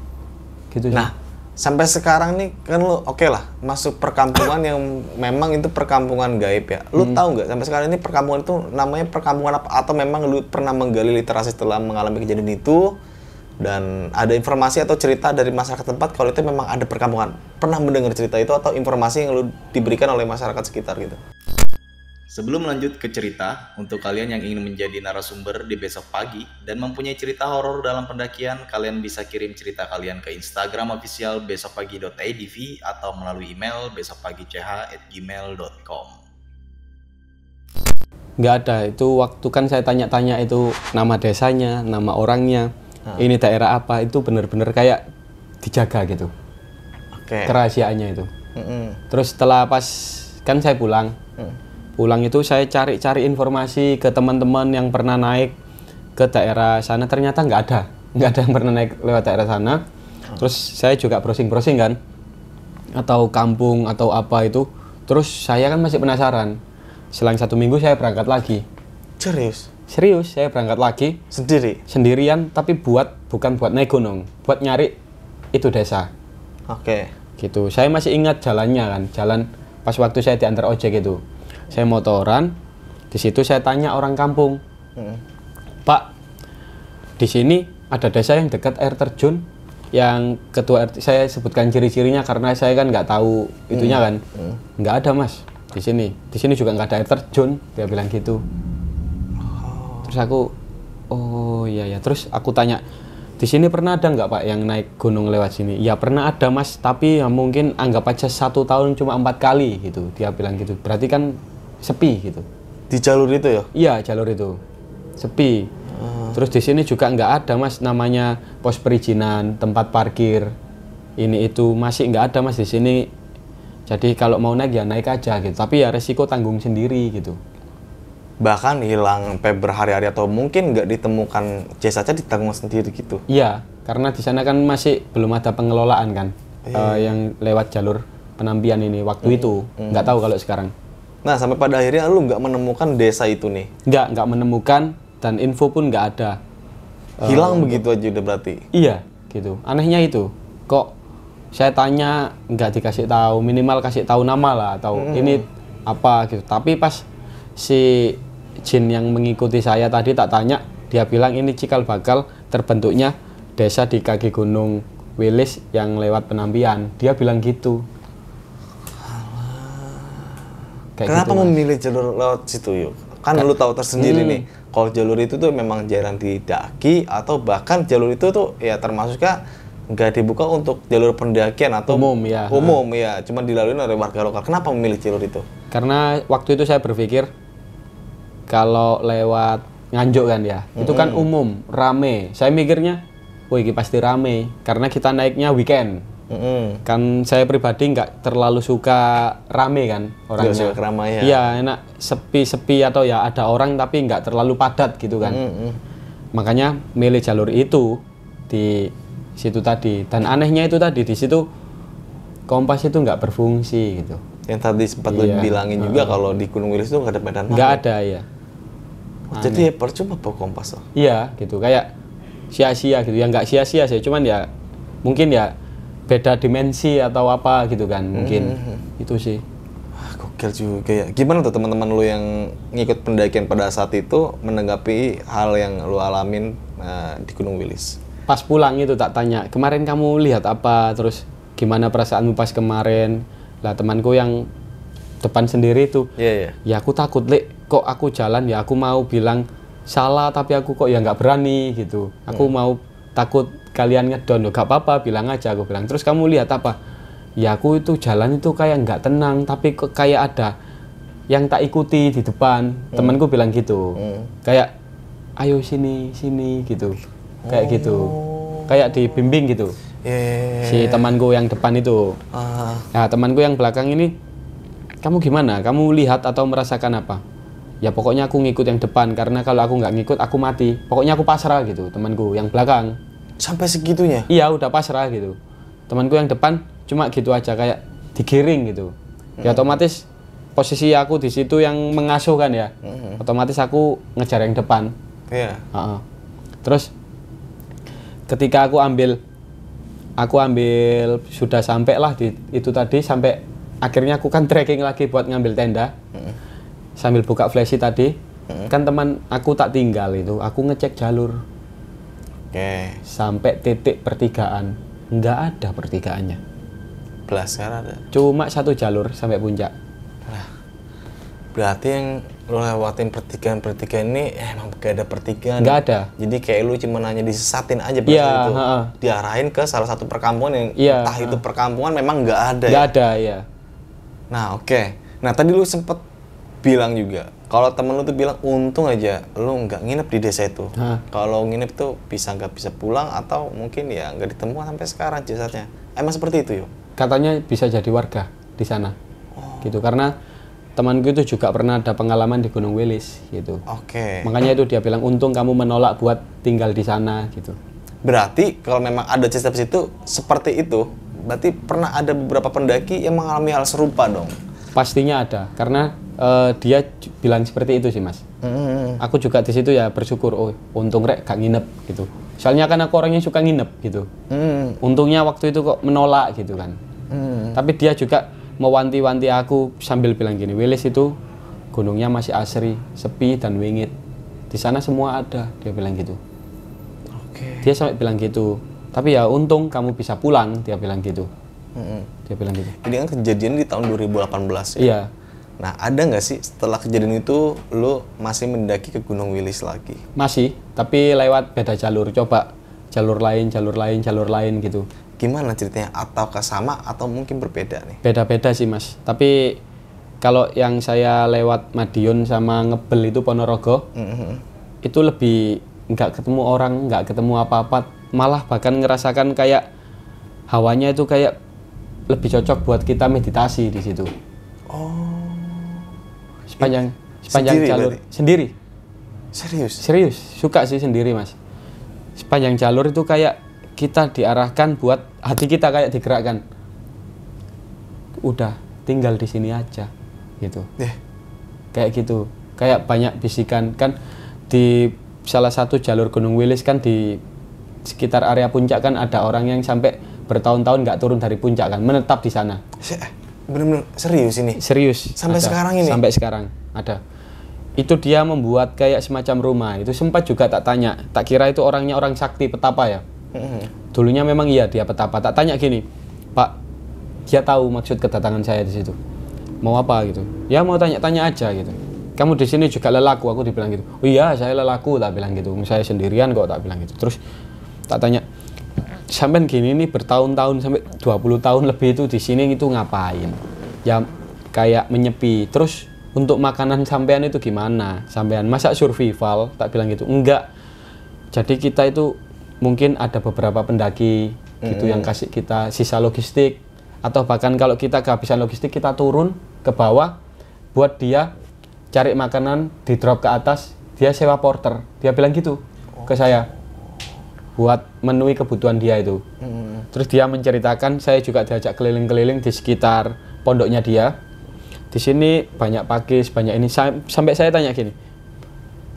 Gitu sih. Nah, sampai sekarang nih kan lu oke lah masuk perkampungan yang memang itu perkampungan gaib ya. Lu tahu nggak sampai sekarang ini perkampungan itu namanya perkampungan apa, atau memang lu pernah menggali literasi setelah mengalami kejadian itu dan ada informasi atau cerita dari masyarakat tempat kalau itu memang ada perkampungan? Pernah mendengar cerita itu atau informasi yang lu diberikan oleh masyarakat sekitar gitu? Sebelum lanjut ke cerita, untuk kalian yang ingin menjadi narasumber di besok pagi dan mempunyai cerita horor dalam pendakian, kalian bisa kirim cerita kalian ke Instagram official besokpagi.idv atau melalui email besokpagi.ch@gmail.com. Nggak ada, itu waktu kan saya tanya-tanya itu nama desanya, nama orangnya, ini daerah apa, itu bener-bener kayak dijaga gitu. Oke. Kerahasiaannya itu. Terus setelah pas kan saya pulang itu saya cari-cari informasi ke teman-teman yang pernah naik ke daerah sana, ternyata nggak ada yang pernah naik lewat daerah sana. Terus saya juga browsing-browsing kan, atau kampung atau apa itu. Terus saya kan masih penasaran. Selang 1 minggu saya berangkat lagi. Serius, saya berangkat lagi. Sendirian, tapi bukan buat naik gunung, buat nyari itu desa. Oke. Gitu. Saya masih ingat jalannya kan, jalan pas waktu saya diantar ojek itu. Saya motoran, di situ saya tanya orang kampung, Pak, di sini ada desa yang dekat air terjun, yang ketua RT, saya sebutkan ciri-cirinya karena saya kan nggak tahu itunya kan, nggak ada mas di sini juga nggak ada air terjun, dia bilang gitu. Terus aku, oh iya ya, terus aku tanya, di sini pernah ada nggak pak yang naik gunung lewat sini? Ya pernah ada mas, tapi ya mungkin anggap aja 1 tahun cuma 4 kali gitu, dia bilang gitu. Berarti kan sepi gitu. Di jalur itu ya? Iya, jalur itu sepi. Terus di sini juga nggak ada mas namanya pos perizinan, tempat parkir, ini itu masih nggak ada mas di sini. Jadi kalau mau naik ya naik aja gitu. Tapi ya resiko tanggung sendiri gitu. Bahkan hilang sampai berhari-hari atau mungkin nggak ditemukan, jasadnya ditanggung sendiri gitu? Iya, karena di sana kan masih belum ada pengelolaan kan, yang lewat jalur penampian ini waktu itu. Nggak tahu kalau sekarang. Nah, sampai pada akhirnya lu nggak menemukan desa itu nih? Nggak menemukan, dan info pun nggak ada. Hilang begitu aja udah berarti? Iya, gitu. Anehnya itu, kok saya tanya nggak dikasih tahu, minimal kasih tahu nama lah, atau ini apa gitu. Tapi pas si jin yang mengikuti saya tadi tak tanya, dia bilang ini cikal bakal terbentuknya desa di kaki Gunung Wilis yang lewat penampian. Dia bilang gitu. Kayak kenapa gitu, memilih jalur lewat situ yuk? Kan lu tahu tersendiri nih, kalau jalur itu tuh memang jarang didaki, atau bahkan jalur itu tuh ya termasuknya nggak dibuka untuk jalur pendakian atau umum ya, cuma dilalui oleh warga lokal. Kenapa memilih jalur itu? Karena waktu itu saya berpikir kalau lewat Nganjuk kan ya, itu kan umum, rame. Saya mikirnya, wih ini pasti rame, karena kita naiknya weekend. Kan saya pribadi nggak terlalu suka rame kan orangnya. Nggak suka keramaian. Iya, enak sepi-sepi atau ya ada orang tapi nggak terlalu padat gitu kan. Makanya milih jalur itu di situ tadi. Dan anehnya itu tadi di situ kompas itu nggak berfungsi gitu. Yang tadi sempat bilangin juga kalau di Gunung Wilis itu nggak ada medan. Nggak ada ya. Jadi ya percuma bawa kompas loh. Iya gitu, kayak sia-sia gitu. Ya nggak sia-sia sih, cuman ya mungkin ya beda dimensi atau apa gitu kan, mungkin itu sih. Gokil juga ya. Gimana tuh teman-teman lu yang ngikut pendakian pada saat itu menanggapi hal yang lu alamin di Gunung Wilis? Pas pulang itu tak tanya, kemarin kamu lihat apa, terus gimana perasaanmu pas kemarin. Lah temanku yang depan sendiri itu, ya aku takut, Lek, kok aku jalan ya aku mau bilang salah tapi aku kok ya nggak berani gitu. Aku mau takut kalian ngedon, gak apa-apa bilang aja, aku bilang. Terus kamu lihat apa? Ya aku itu jalan itu kayak nggak tenang, tapi kok kayak ada yang tak ikuti di depan. Temanku bilang gitu, kayak ayo sini sini gitu, kayak gitu, kayak dibimbing gitu. Si temanku yang depan itu. Nah temanku yang belakang ini, kamu gimana? Kamu lihat atau merasakan apa? Ya pokoknya aku ngikut yang depan, karena kalau aku nggak ngikut aku mati. Pokoknya aku pasrah gitu. Temanku yang belakang. Sampai segitunya? Iya udah pasrah gitu. Temanku yang depan cuma gitu aja, kayak digiring gitu. Ya otomatis posisi aku di situ yang mengasuh kan ya. Otomatis aku ngejar yang depan. Terus ketika aku ambil sudah sampai lah di itu tadi, sampai akhirnya aku kan trekking lagi buat ngambil tenda. Sambil buka flash tadi, kan teman aku tak tinggal itu, aku ngecek jalur. Sampai titik pertigaan, nggak ada pertigaannya. Belas kan ada. Cuma satu jalur sampai puncak. Nah, berarti yang lo lewatin pertigaan ini emang gak ada pertigaan. Nggak ada. Jadi kayak lu cuma hanya disesatin aja itu. Diarahin ke salah satu perkampungan yang entah itu perkampungan memang nggak ada. Nggak ada ya. Nah nah tadi lu sempet bilang juga, kalau temen lu tuh bilang untung aja lu nggak nginep di desa itu. Kalau nginep tuh nggak bisa pulang atau mungkin ya nggak ditemukan sampai sekarang jasadnya. Emang seperti itu yuk? Katanya bisa jadi warga di sana, gitu. Karena temanku itu juga pernah ada pengalaman di Gunung Wilis, gitu. Makanya itu dia bilang untung kamu menolak buat tinggal di sana, gitu. Berarti kalau memang ada cerita situ seperti itu, berarti pernah ada beberapa pendaki yang mengalami hal serupa dong? Pastinya ada, karena dia bilang seperti itu sih mas. Aku juga di situ ya bersyukur, oh untung rek gak nginep gitu. Soalnya kan aku orangnya suka nginep gitu. Untungnya waktu itu kok menolak gitu kan. Tapi dia juga mewanti-wanti aku sambil bilang gini, Wilis itu gunungnya masih asri, sepi dan wingit. Di sana semua ada, dia bilang gitu. Dia sampai bilang gitu. Tapi ya untung kamu bisa pulang, dia bilang gitu. Dia bilang gitu. Ini kan kejadian di tahun 2018 ya? Iya. Nah, ada nggak sih setelah kejadian itu lu masih mendaki ke Gunung Wilis lagi? Masih, tapi lewat beda jalur. Coba jalur lain gitu. Gimana ceritanya? Ataukah sama atau mungkin berbeda nih? Beda-beda sih mas. Tapi kalau yang saya lewat Madiun sama Ngebel itu Ponorogo, itu lebih nggak ketemu orang, nggak ketemu apa-apa. Malah bahkan ngerasakan kayak hawanya itu kayak lebih cocok buat kita meditasi di situ. Sepanjang jalur berarti? Sendiri. Serius, suka sih sendiri mas. Sepanjang jalur itu kayak kita diarahkan buat hati kita kayak digerakkan. Udah, tinggal di sini aja, gitu. Kayak gitu, kayak banyak bisikan kan di salah satu jalur Gunung Wilis kan di sekitar area puncak kan ada orang yang sampai bertahun-tahun nggak turun dari puncak kan, menetap di sana. Bener-bener serius ini? Serius. Sampai sekarang ini? Sampai sekarang ada. Itu dia membuat kayak semacam rumah. Itu sempat juga tak tanya. Tak kira itu orangnya orang sakti petapa ya. Dulunya memang iya dia petapa. Tak tanya gini, Pak, dia tahu maksud kedatangan saya di situ. Mau apa gitu? Ya mau tanya-tanya aja gitu. Kamu di sini juga lelaku, aku dibilang gitu. Oh iya saya lelaku, tak bilang gitu. Saya sendirian kok, tak bilang gitu. Terus tak tanya, sampai gini nih bertahun-tahun sampai 20 tahun lebih itu di sini itu ngapain? Ya kayak menyepi. Terus untuk makanan sampean itu gimana? Sampean masak survival? Tak bilang gitu. Enggak. Jadi kita itu mungkin ada beberapa pendaki gitu yang kasih kita sisa logistik, atau bahkan kalau kita kehabisan logistik kita turun ke bawah buat dia cari makanan, di drop ke atas, dia sewa porter. Dia bilang gitu ke saya buat memenuhi kebutuhan dia itu. Terus dia menceritakan, saya juga diajak keliling-keliling di sekitar pondoknya dia. Di sini banyak pakis, banyak ini. Sampai saya tanya gini,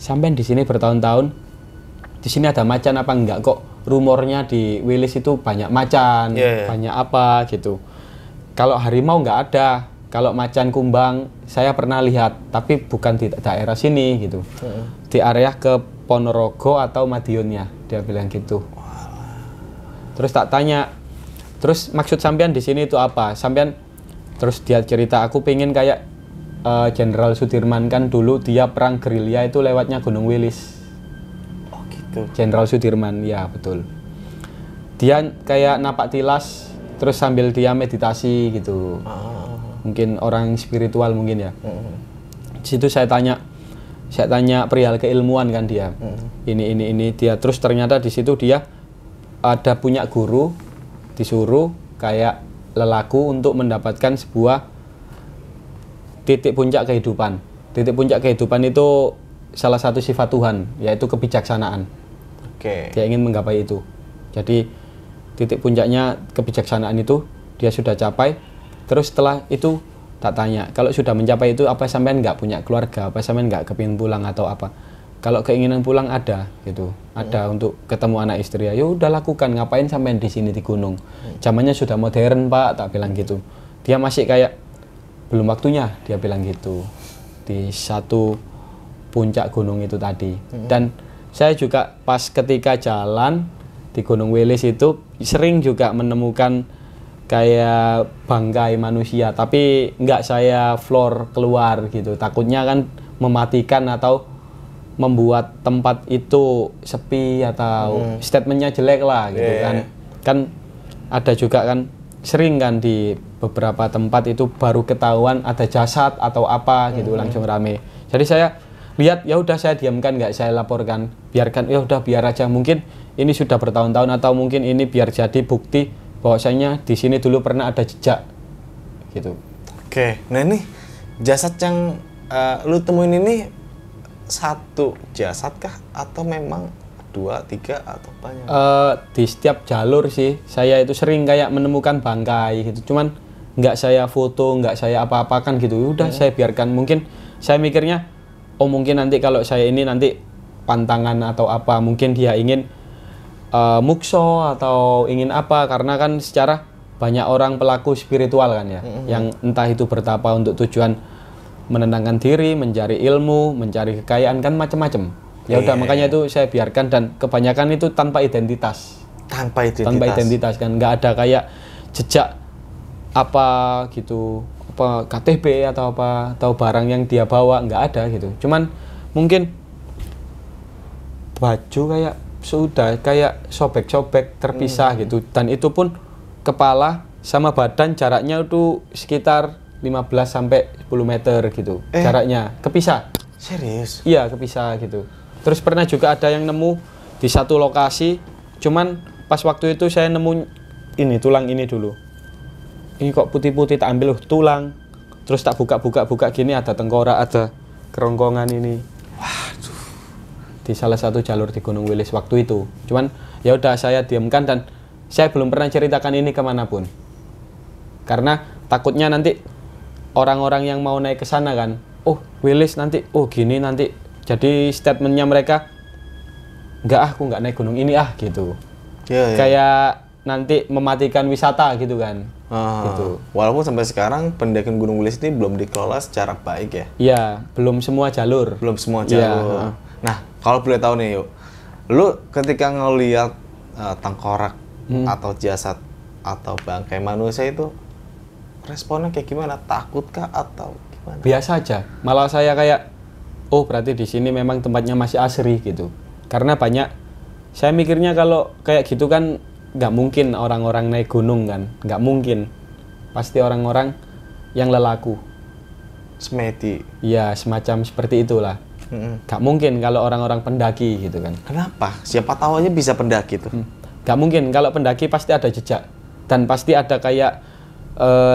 sampai di sini bertahun-tahun, di sini ada macan apa enggak? Kok rumornya di Wilis itu banyak macan, banyak apa gitu. Kalau harimau enggak ada, kalau macan kumbang saya pernah lihat, tapi bukan di daerah sini gitu. Di area ke Ponorogo atau Madiunnya, dia bilang gitu. Terus tak tanya, terus maksud sampean di sini itu apa? Sampean, terus dia cerita, aku pengen kayak Jenderal Sudirman kan dulu dia perang gerilya itu lewatnya Gunung Wilis. Oh gitu. Jenderal Sudirman, ya betul. Dia kayak napak tilas, terus sambil dia meditasi gitu. Mungkin orang spiritual mungkin ya. Di situ saya tanya perihal keilmuan kan dia. Ini dia. Terus ternyata di situ dia ada punya guru, disuruh kayak lelaku untuk mendapatkan sebuah titik puncak kehidupan. Titik puncak kehidupan itu salah satu sifat Tuhan, yaitu kebijaksanaan. Dia ingin menggapai itu. Jadi titik puncaknya kebijaksanaan itu dia sudah capai. Terus setelah itu tak tanya, kalau sudah mencapai itu apa sampean nggak punya keluarga, apa sampean nggak kepingin pulang atau apa? Kalau keinginan pulang ada gitu, ada untuk ketemu anak istri ya udah lakukan, ngapain sampean di sini di gunung? Zamannya sudah modern Pak, tak bilang gitu. Dia masih kayak belum waktunya, dia bilang gitu di satu puncak gunung itu tadi. Dan saya juga pas ketika jalan di Gunung Wilis itu sering juga menemukan kayak bangkai manusia, tapi nggak saya floor keluar gitu, takutnya kan mematikan atau membuat tempat itu sepi atau statementnya jelek lah gitu kan ada juga kan sering kan di beberapa tempat itu baru ketahuan ada jasad atau apa gitu langsung rame. Jadi saya lihat ya udah saya diamkan, nggak saya laporkan, biarkan ya udah biar aja, mungkin ini sudah bertahun-tahun atau mungkin ini biar jadi bukti bahwasanya di sini dulu pernah ada jejak gitu. Oke, nah ini jasad yang lu temuin ini satu jasad kah atau memang 2, 3 atau banyak? Di setiap jalur sih saya itu sering kayak menemukan bangkai gitu, cuman nggak saya foto, nggak saya apa-apakan gitu, udah saya biarkan. Mungkin saya mikirnya oh mungkin nanti kalau saya ini nanti pantangan atau apa, mungkin dia ingin mukso atau ingin apa, karena kan secara banyak orang pelaku spiritual kan ya, yang entah itu bertapa untuk tujuan menenangkan diri, mencari ilmu, mencari kekayaan, kan macam-macam. Ya udah makanya itu saya biarkan, dan kebanyakan itu tanpa identitas. Tanpa identitas kan, nggak ada kayak jejak apa gitu, apa KTP atau apa atau barang yang dia bawa, nggak ada gitu. Cuman mungkin baju kayak sudah kayak sobek-sobek terpisah gitu, dan itu pun kepala sama badan jaraknya itu sekitar 15 sampai 10 meter gitu jaraknya, kepisah. Serius? Iya, kepisah gitu. Terus pernah juga ada yang nemu di satu lokasi, cuman pas waktu itu saya nemu ini tulang ini dulu. Ini kok putih-putih, tak ambil tulang. Terus tak buka gini, ada tengkorak, ada kerongkongan ini. Waduh. Di salah satu jalur di Gunung Wilis waktu itu. Cuman ya udah saya diamkan, dan saya belum pernah ceritakan ini kemanapun. Karena takutnya nanti orang-orang yang mau naik ke sana kan, oh Wilis nanti, oh gini nanti, jadi statementnya mereka, aku nggak naik gunung ini gitu. Kayak nanti mematikan wisata gitu kan. Gitu. Walaupun sampai sekarang pendakian Gunung Wilis ini belum dikelola secara baik ya. Iya, belum semua jalur. Nah, kalau boleh tahu nih yuk, lu ketika ngelihat tengkorak atau jasad atau bangkai manusia itu responnya kayak gimana? Takut kah atau gimana? Biasa aja. Malah saya kayak, oh berarti di sini memang tempatnya masih asri gitu. Karena banyak, saya mikirnya kalau kayak gitu kan nggak mungkin orang-orang naik gunung kan, nggak mungkin. Pasti orang-orang yang lelaku. Semedi. Iya, semacam seperti itulah. Nggak mungkin kalau orang-orang pendaki gitu kan. Kenapa? Siapa tahu aja bisa pendaki tuh. Nggak mungkin, kalau pendaki pasti ada jejak. Dan pasti ada kayak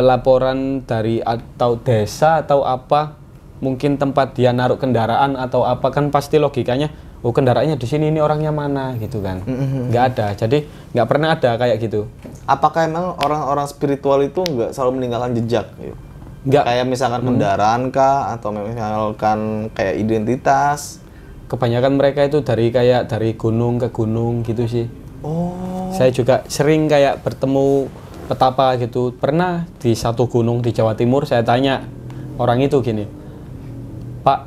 laporan dari atau desa atau apa, mungkin tempat dia naruh kendaraan atau apa, kan pasti logikanya oh kendaraannya di sini, ini orangnya mana gitu kan. Nggak ada, jadi nggak pernah ada kayak gitu. Apakah emang orang-orang spiritual itu nggak selalu meninggalkan jejak? Nggak. Kayak misalkan kendaraan kah, atau misalkan kayak identitas? Kebanyakan mereka itu dari gunung ke gunung gitu sih. Oh. Saya juga sering kayak bertemu petapa gitu. Pernah di satu gunung di Jawa Timur saya tanya orang itu gini, Pak,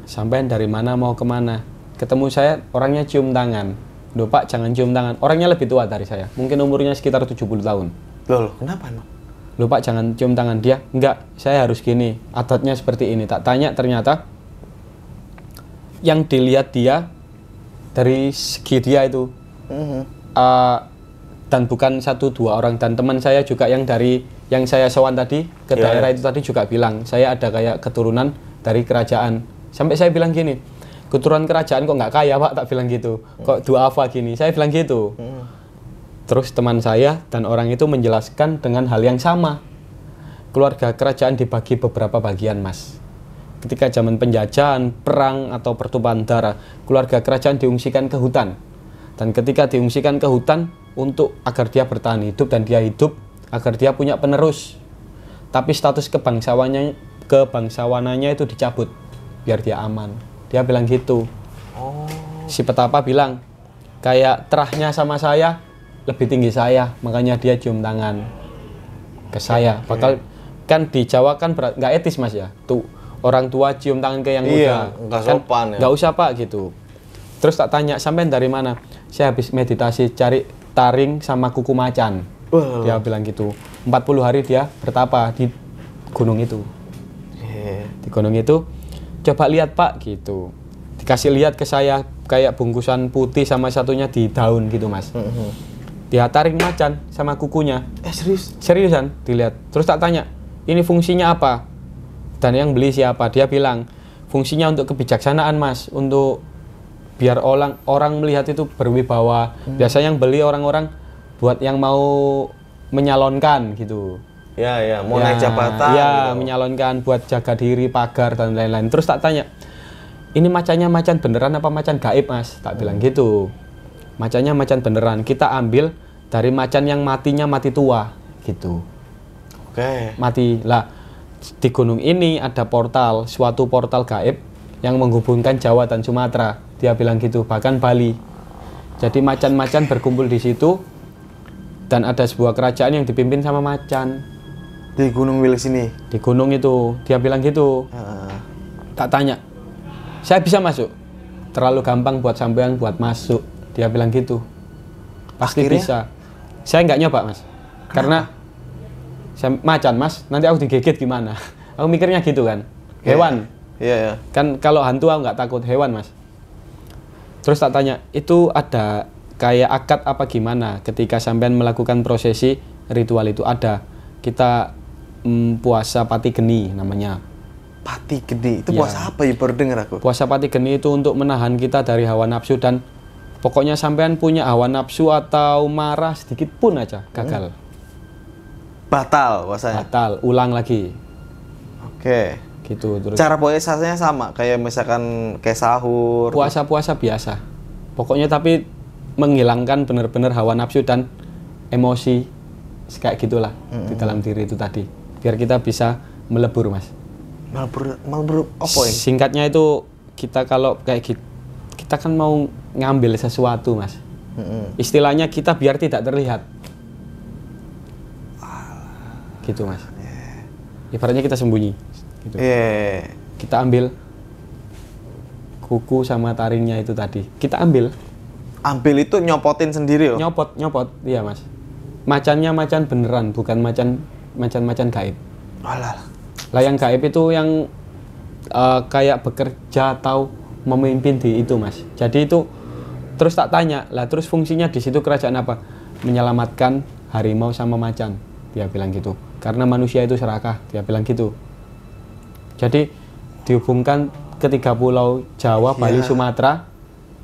sampean dari mana mau kemana? Ketemu saya orangnya cium tangan. Duh Pak, jangan cium tangan. Orangnya lebih tua dari saya, mungkin umurnya sekitar 70 tahun. Loh, kenapa emang? Loh Pak, jangan cium tangan. Dia, enggak, saya harus gini, adatnya seperti ini. Tak tanya, ternyata yang dilihat dia dari segi dia itu dan bukan 1-2 orang, dan teman saya juga yang dari yang saya sewan tadi ke daerah itu tadi juga bilang saya ada kayak keturunan dari kerajaan. Sampai saya bilang gini, keturunan kerajaan kok nggak kaya Pak, tak bilang gitu, kok duafa gini, saya bilang gitu. Terus teman saya dan orang itu menjelaskan dengan hal yang sama, keluarga kerajaan dibagi beberapa bagian Mas. Ketika zaman penjajahan, perang atau pertumpahan darah, keluarga kerajaan diungsikan ke hutan. Dan ketika diungsikan ke hutan untuk agar dia bertahan hidup dan dia hidup, agar dia punya penerus. Tapi status kebangsawanannya itu dicabut biar dia aman. Dia bilang gitu. Si petapa bilang, kayak terahnya sama saya lebih tinggi saya, makanya dia cium tangan ke saya. Bakal kan di Jawa kan nggak etis Mas ya. Tuh orang tua cium tangan ke yang muda. Nggak sopan ya. Nggak usah Pak gitu. Terus tak tanya, sampean dari mana? Saya habis meditasi cari taring sama kuku macan. Dia bilang gitu. 40 hari dia bertapa di gunung itu. Di gunung itu, coba lihat Pak gitu. Dikasih lihat ke saya kayak bungkusan putih sama satunya di daun gitu Mas. Dia taring macan sama kukunya. Serius? Seriusan dilihat. Terus tak tanya, ini fungsinya apa? Dan yang beli siapa? Dia bilang, fungsinya untuk kebijaksanaan Mas, untuk biar orang melihat itu berwibawa. Biasanya yang beli orang-orang buat yang mau menyalonkan gitu. Ya, mau naik jabatan. Ya, gitu. menyalonkan buat jaga diri, pagar dan lain-lain. Terus tak tanya, ini macannya macan beneran apa macan gaib Mas? Tak bilang gitu. Macannya macan beneran. Kita ambil dari macan yang matinya mati tua gitu. Oke. Mati lah. Di gunung ini ada portal, suatu portal gaib yang menghubungkan Jawa dan Sumatera. Dia bilang gitu, bahkan Bali. Jadi macan-macan berkumpul di situ dan ada sebuah kerajaan yang dipimpin sama macan. Di Gunung Wilis ini? Di gunung itu, dia bilang gitu. Tak tanya, saya bisa masuk? Terlalu gampang buat sampean buat masuk. Dia bilang gitu. Pasti Akhirnya? bisa. Saya nggak nyoba Mas. Karena saya macan Mas, nanti aku digigit gimana? Aku mikirnya gitu kan. Hewan. Iya. Kan kalau hantu aku nggak takut, hewan Mas. Terus tak tanya, itu ada kayak akad apa gimana ketika sampean melakukan prosesi ritual itu? Ada. Kita puasa pati geni namanya. Pati geni? Itu Ya. puasa apa ya? Baru denger aku. Puasa pati geni itu untuk menahan kita dari hawa nafsu, dan pokoknya sampean punya hawa nafsu atau marah sedikit pun aja gagal. Batal puasanya? Batal, ulang lagi. Oke. Gitu terus. Cara puasanya sama? Kayak misalkan kayak sahur? Puasa-puasa biasa. Pokoknya tapi menghilangkan benar-benar hawa nafsu dan emosi kayak gitulah di dalam diri itu tadi. Biar kita bisa melebur Mas. Melebur apa ya? Singkatnya itu kita kalau kayak gitu, kita kan mau ngambil sesuatu Mas. Istilahnya kita biar tidak terlihat. Gitu Mas. Ibaratnya kita sembunyi. Gitu. Kita ambil kuku sama taringnya itu tadi. Kita ambil. Ambil itu nyopotin sendiri loh? Nyopot, iya Mas. Macannya macan beneran, bukan macan gaib. Alah. Lah yang gaib itu yang kayak bekerja atau memimpin di itu Mas. Jadi itu terus tak tanya, lah terus fungsinya di situ kerajaan apa? Menyelamatkan harimau sama macan. Dia bilang gitu. Karena manusia itu serakah, dia bilang gitu. Jadi dihubungkan ketiga pulau Jawa, Bali, Sumatera,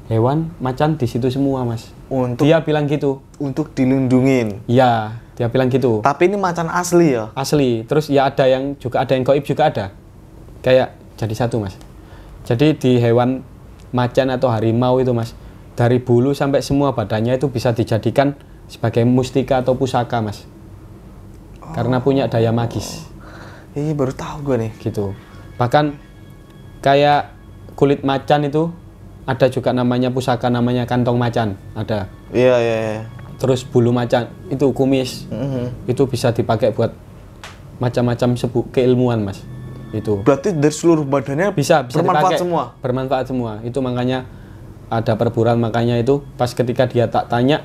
hewan, macan di situ semua Mas. Dia bilang gitu. Untuk dilindungin? Iya, dia bilang gitu. Tapi ini macan asli ya? Asli. Terus ya ada yang gaib juga ada. Kayak jadi satu Mas. Jadi di hewan macan atau harimau itu Mas, dari bulu sampai semua badannya itu bisa dijadikan sebagai mustika atau pusaka Mas. Karena punya daya magis. Baru tahu gue nih. Gitu. Bahkan kayak kulit macan itu ada juga namanya pusaka, namanya kantong macan. Ada. Iya. terus bulu macan itu kumis itu bisa dipakai buat macam-macam keilmuan mas. Itu berarti dari seluruh badannya bisa bermanfaat dipakai, semua. bermanfaat semua. Itu makanya ada perburuan, makanya itu pas ketika dia tak tanya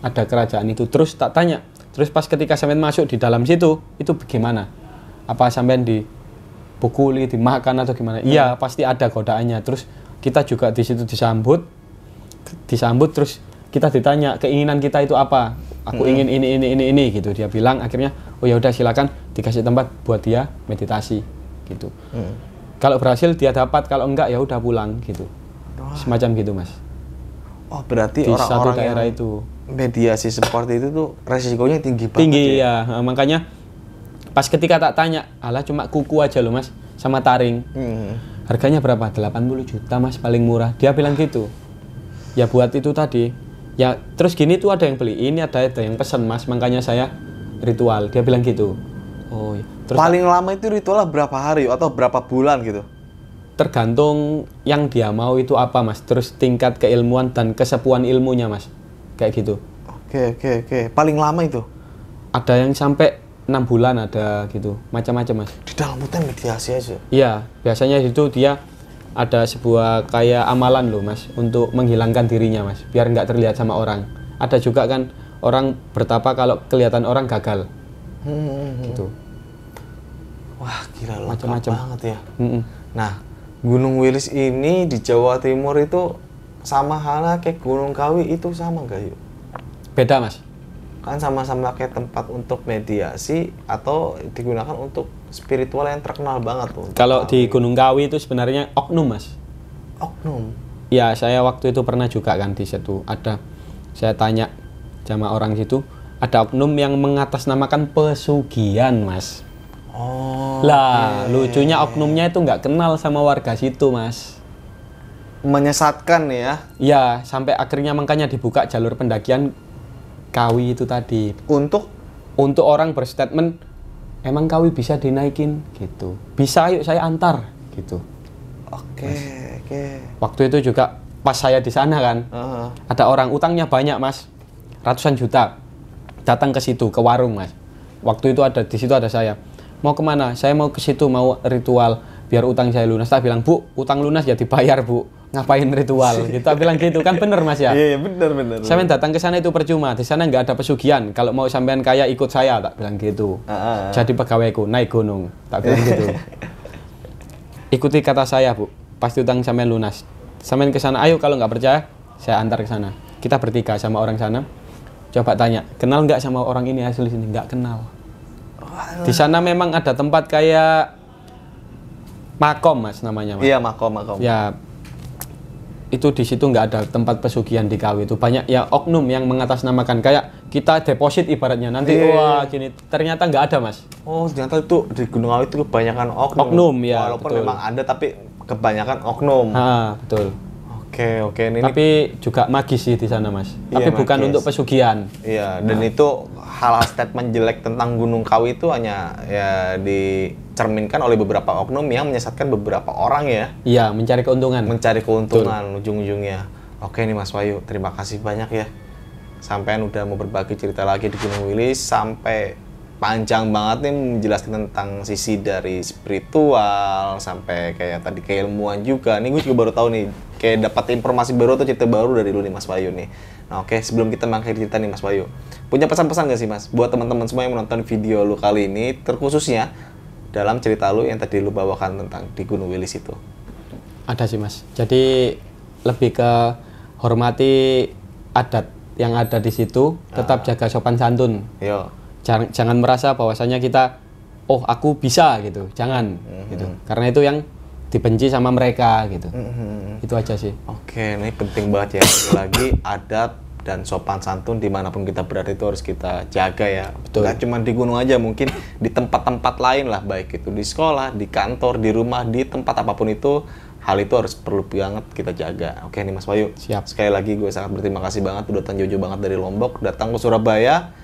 ada kerajaan itu, terus tak tanya, terus pas ketika sampean masuk di dalam situ itu bagaimana, apa sampean dipukuli, dimakan atau gimana? Iya pasti ada godaannya. Terus kita juga di situ disambut terus kita ditanya keinginan kita itu apa. Aku ingin ini gitu. Dia bilang akhirnya oh ya udah silakan dikasih tempat buat dia meditasi gitu. Kalau berhasil dia dapat, kalau enggak ya udah pulang gitu. Semacam gitu mas. Oh berarti Di satu orang-orang daerah yang itu mediasi seperti itu tuh resikonya tinggi banget. tinggi ya. Makanya pas ketika tak tanya, alah cuma kuku aja loh mas sama taring. Harganya berapa? 80 juta mas, paling murah. Dia bilang gitu. Ya buat itu tadi. Ya terus gini tuh ada yang beli, ini ada yang pesan mas, makanya saya ritual. Dia bilang gitu. Oh iya. Terus Paling lama itu ritualnya berapa hari atau berapa bulan gitu? tergantung yang dia mau itu apa mas. Terus tingkat keilmuan dan kesepuan ilmunya mas. Kayak gitu. Oke. Paling lama itu? Ada yang sampai 6 bulan ada gitu. Macam-macam mas. Di dalam hutan mediasi aja? Iya, biasanya itu dia ada sebuah kayak amalan loh mas, untuk menghilangkan dirinya mas, biar nggak terlihat sama orang. Ada juga kan orang bertapa kalau kelihatan orang gagal. Gitu. Wah gila, lengkap Macam-macam banget ya. Nah, Gunung Wilis ini di Jawa Timur itu sama halnya kayak Gunung Kawi itu sama nggak yuk? Beda mas. Kan sama-sama kayak tempat untuk mediasi atau digunakan untuk spiritual yang terkenal banget tuh. Kalau di Gunung Kawi itu sebenarnya oknum mas. Oknum? Ya saya waktu itu pernah juga kan di situ ada, saya tanya sama orang situ, ada oknum yang mengatasnamakan pesugihan mas. Oh. Lah lucunya oknumnya itu nggak kenal sama warga situ mas. Menyesatkan ya? Ya sampai akhirnya makanya dibuka jalur pendakian Kawi itu tadi. Untuk orang berstatement, emang Kawi bisa dinaikin gitu. Bisa, ayo saya antar gitu. Oke. Waktu itu juga pas saya di sana kan, ada orang utangnya banyak mas, ratusan juta, datang ke situ ke warung mas. Waktu itu ada di situ ada saya. Mau kemana? Saya mau ke situ, mau ritual biar utang saya lunas. Tak bilang bu, utang lunas ya dibayar bu. Ngapain ritual? Kita bilang gitu kan, bener mas ya? Iya bener. Sampean datang ke sana itu percuma. Di sana nggak ada pesugihan. Kalau mau sampean kaya ikut saya, tak bilang gitu. Jadi pegawaiku naik gunung, tak bilang gitu. Ikuti kata saya bu, pasti utang sampean lunas. Sampean ke sana, ayo kalau nggak percaya, saya antar ke sana. Kita bertiga sama orang sana. Coba tanya, kenal nggak sama orang ini asli sini? Nggak kenal. Di sana memang ada tempat kayak makom mas namanya mas. Iya makom. Ya itu di situ nggak ada tempat pesugihan di Kawi itu, banyak ya oknum yang mengatasnamakan kayak kita deposit ibaratnya nanti wah gini, ternyata nggak ada mas. Oh ternyata itu di Gunung Kawi itu kebanyakan oknum. Ya walaupun betul. memang ada tapi kebanyakan oknum. Betul. Oke ini tapi juga magis sih di sana mas. Iya, Tapi bukan magis. untuk pesugihan. iya, dan itu hal-hal statement jelek tentang Gunung Kawi itu hanya ya dicerminkan oleh beberapa oknum yang menyesatkan beberapa orang ya. Iya, mencari keuntungan. Mencari keuntungan ujung-ujungnya. Oke nih Mas Wahyu, terima kasih banyak ya. Sampean udah mau berbagi cerita lagi di Gunung Wilis, sampai panjang banget nih menjelaskan tentang sisi dari spiritual sampai kayak tadi keilmuan juga. Nih gue juga baru tahu nih, kayak dapat informasi baru atau cerita baru dari lu nih Mas Wahyu nih. Nah oke, sebelum kita mengakhiri cerita nih Mas Wahyu, punya pesan-pesan gak sih Mas buat teman-teman semua yang menonton video lu kali ini, terkhususnya dalam cerita lu yang tadi lu bawakan tentang di Gunung Wilis itu? Ada sih mas. Jadi lebih ke hormati adat yang ada di situ, tetap jaga sopan santun. Yo. Jangan merasa bahwasanya kita, oh aku bisa gitu, jangan gitu. Karena itu yang dibenci sama mereka gitu. Itu aja sih. Oke, ini penting banget ya. Sekali lagi adat dan sopan santun dimanapun kita berada itu harus kita jaga ya. Betul. Nggak cuma di gunung aja, mungkin di tempat-tempat lain lah, baik itu di sekolah, di kantor, di rumah, di tempat apapun itu, hal itu harus perlu banget kita jaga. Oke nih Mas Wahyu. Siap. Sekali lagi gue sangat berterima kasih banget udah datang jauh-jauh banget dari Lombok, datang ke Surabaya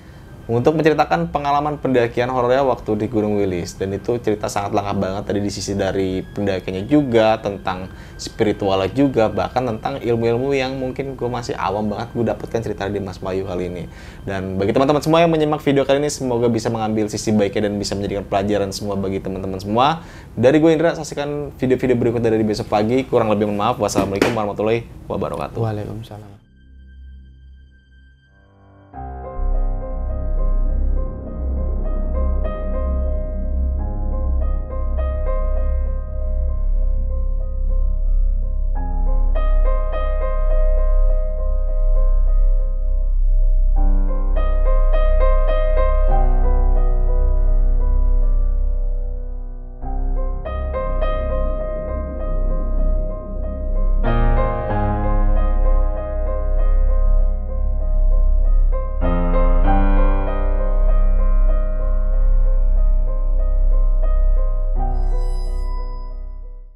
untuk menceritakan pengalaman pendakian horornya waktu di Gunung Wilis. Dan itu cerita sangat lengkap banget tadi di sisi dari pendakiannya juga, tentang spiritualnya juga, bahkan tentang ilmu-ilmu yang mungkin gue masih awam banget gue dapatkan cerita dari Mas Bayu kali ini. Dan bagi teman-teman semua yang menyimak video kali ini, semoga bisa mengambil sisi baiknya dan bisa menjadikan pelajaran semua bagi teman-teman semua. Dari gue Indra, saksikan video-video berikut dari Besok Pagi. Kurang lebih mohon maaf. Wassalamualaikum warahmatullahi wabarakatuh. Waalaikumsalam.